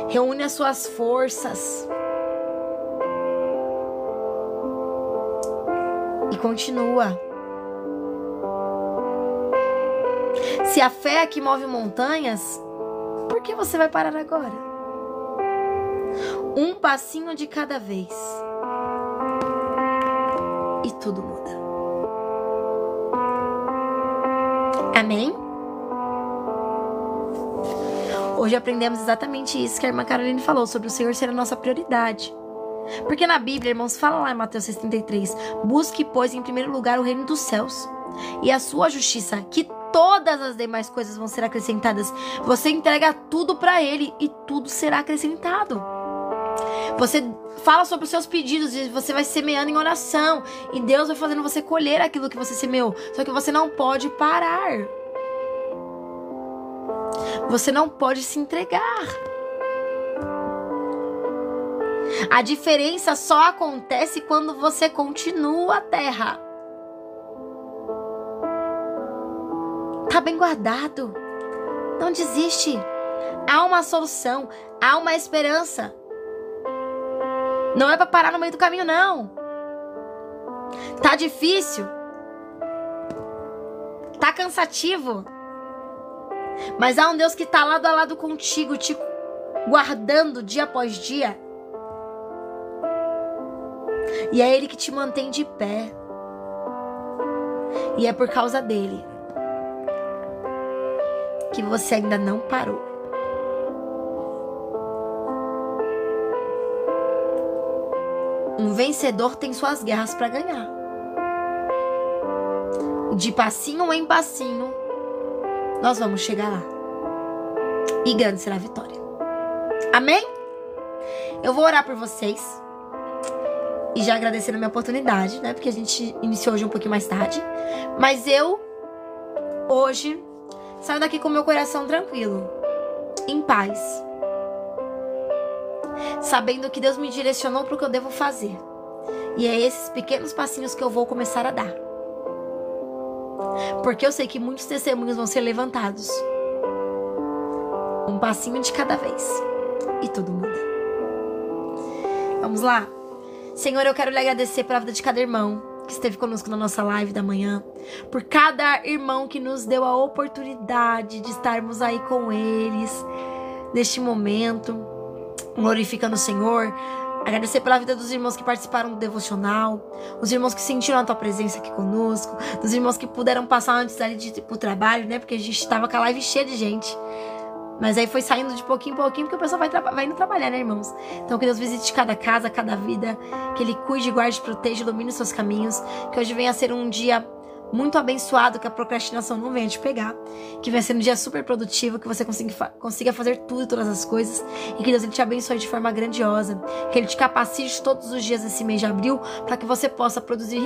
Reúne as suas forças. E continua. Se a fé é que move montanhas, por que você vai parar agora? Um passinho de cada vez. E tudo muda. Amém? Hoje aprendemos exatamente isso que a irmã Caroline falou, sobre o Senhor ser a nossa prioridade. Porque na Bíblia, irmãos, fala lá em Mateus 6,33: busque, pois, em primeiro lugar o reino dos céus e a sua justiça, que todas as demais coisas vão ser acrescentadas. Você entrega tudo para Ele e tudo será acrescentado. Você fala sobre os seus pedidos e você vai semeando em oração e Deus vai fazendo você colher aquilo que você semeou. Só que você não pode parar. Você não pode se entregar. A diferença só acontece quando você continua a terra. Tá bem guardado. Não desiste. Há uma solução. Há uma esperança. Não é pra parar no meio do caminho, não. Tá difícil. Tá cansativo. Mas há um Deus que tá lado a lado contigo, te guardando dia após dia. E é Ele que te mantém de pé. E é por causa dele que você ainda não parou. Um vencedor tem suas guerras para ganhar. De passinho em passinho, nós vamos chegar lá. E grande será a vitória. Amém? Eu vou orar por vocês. E já agradecendo a minha oportunidade, né? Porque a gente iniciou hoje um pouquinho mais tarde. Mas eu, hoje, saio daqui com meu coração tranquilo. Em paz. Sabendo que Deus me direcionou para o que eu devo fazer. E é esses pequenos passinhos que eu vou começar a dar. Porque eu sei que muitos testemunhos vão ser levantados. Um passinho de cada vez. E tudo muda. Vamos lá? Senhor, eu quero lhe agradecer pela vida de cada irmão que esteve conosco na nossa live da manhã. Por cada irmão que nos deu a oportunidade de estarmos aí com eles neste momento, glorificando o Senhor. Agradecer pela vida dos irmãos que participaram do devocional, os irmãos que sentiram a tua presença aqui conosco, dos irmãos que puderam passar antes ali de ir pro trabalho, né? Porque a gente estava com a live cheia de gente. Mas aí foi saindo de pouquinho em pouquinho, porque o pessoal vai indo trabalhar, né, irmãos? Então que Deus visite cada casa, cada vida, que Ele cuide, guarde, proteja, ilumine os seus caminhos, que hoje venha a ser um dia muito abençoado, que a procrastinação não venha te pegar, que venha ser um dia super produtivo, que você consiga fazer tudo e todas as coisas, e que Deus Ele te abençoe de forma grandiosa, que Ele te capacite todos os dias desse mês de abril, para que você possa produzir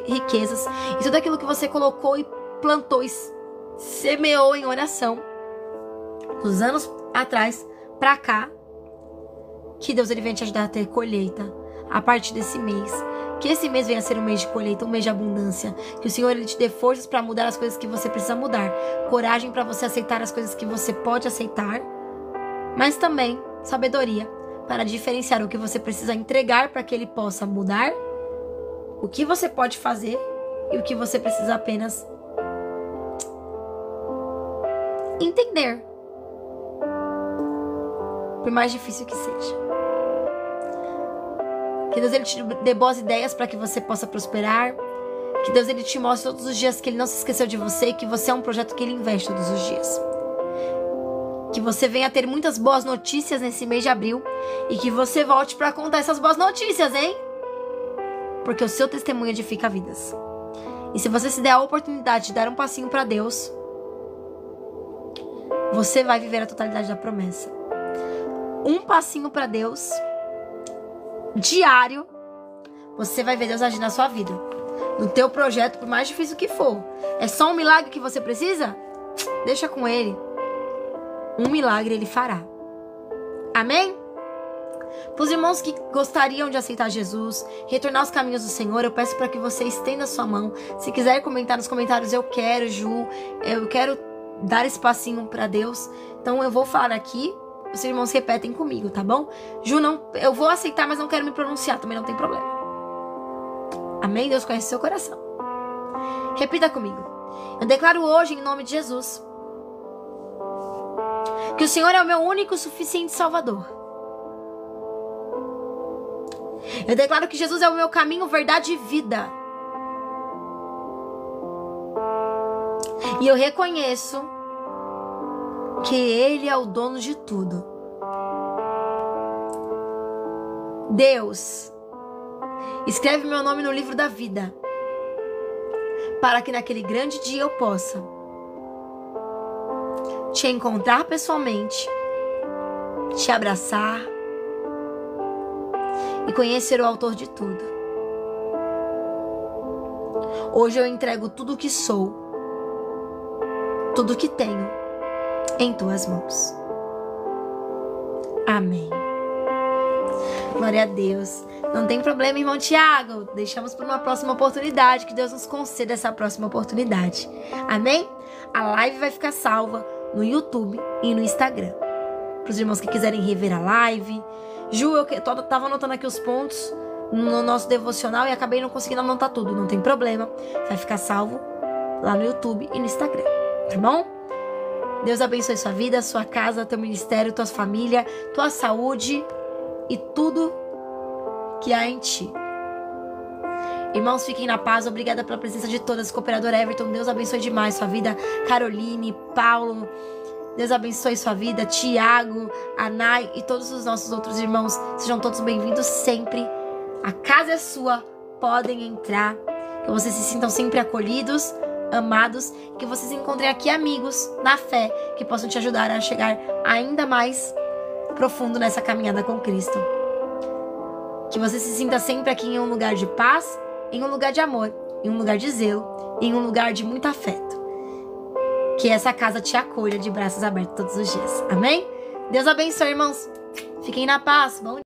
riquezas, e tudo aquilo que você colocou e plantou e semeou em oração, dos anos atrás pra cá, que Deus Ele venha te ajudar a ter colheita a partir desse mês. Que esse mês venha a ser um mês de colheita, um mês de abundância. Que o Senhor Ele te dê forças para mudar as coisas que você precisa mudar. Coragem para você aceitar as coisas que você pode aceitar. Mas também sabedoria para diferenciar o que você precisa entregar para que Ele possa mudar. O que você pode fazer e o que você precisa apenas entender. Por mais difícil que seja. Que Deus Ele te dê boas ideias para que você possa prosperar. Que Deus Ele te mostre todos os dias que Ele não se esqueceu de você e que você é um projeto que Ele investe todos os dias. Que você venha ter muitas boas notícias nesse mês de abril e que você volte para contar essas boas notícias, hein? Porque o seu testemunho edifica vidas. E se você se der a oportunidade de dar um passinho para Deus, você vai viver a totalidade da promessa. Um passinho para Deus diário, você vai ver Deus agir na sua vida, no teu projeto, por mais difícil que for. É só um milagre que você precisa? Deixa com Ele. Um milagre Ele fará. Amém? Para os irmãos que gostariam de aceitar Jesus, retornar aos caminhos do Senhor, eu peço para que você estenda a sua mão. Se quiser comentar nos comentários, eu quero, Ju, eu quero dar esse passinho para Deus. Então eu vou falar aqui. Os irmãos repetem comigo, tá bom? Ju, não, eu vou aceitar, mas não quero me pronunciar, também não tem problema. Amém? Deus conhece seu coração. Repita comigo. Eu declaro hoje, em nome de Jesus, que o Senhor é o meu único e suficiente Salvador. Eu declaro que Jesus é o meu caminho, verdade e vida. E eu reconheço que Ele é o dono de tudo. Deus, escreve meu nome no livro da vida, para que naquele grande dia eu possa te encontrar pessoalmente, te abraçar e conhecer o autor de tudo. Hoje eu entrego tudo o que sou, tudo o que tenho, em tuas mãos. Amém. Glória a Deus. Não tem problema, irmão Tiago. Deixamos para uma próxima oportunidade. Que Deus nos conceda essa próxima oportunidade. Amém? A live vai ficar salva no YouTube e no Instagram. Para os irmãos que quiserem rever a live. Ju, eu tava anotando aqui os pontos no nosso devocional e acabei não conseguindo anotar tudo. Não tem problema. Vai ficar salvo lá no YouTube e no Instagram. Tá bom? Deus abençoe sua vida, sua casa, teu ministério, tua família, tua saúde e tudo que há em ti. Irmãos, fiquem na paz. Obrigada pela presença de todas. Cooperador Everton, Deus abençoe demais sua vida. Caroline, Paulo, Deus abençoe sua vida. Tiago, Anai e todos os nossos outros irmãos. Sejam todos bem-vindos sempre. A casa é sua. Podem entrar. Que vocês se sintam sempre acolhidos, amados. Que vocês encontrem aqui amigos na fé que possam te ajudar a chegar ainda mais profundo nessa caminhada com Cristo. Que você se sinta sempre aqui em um lugar de paz, em um lugar de amor, em um lugar de zelo, em um lugar de muito afeto. Que essa casa te acolha de braços abertos todos os dias. Amém? Deus abençoe, irmãos. Fiquem na paz. Bom dia.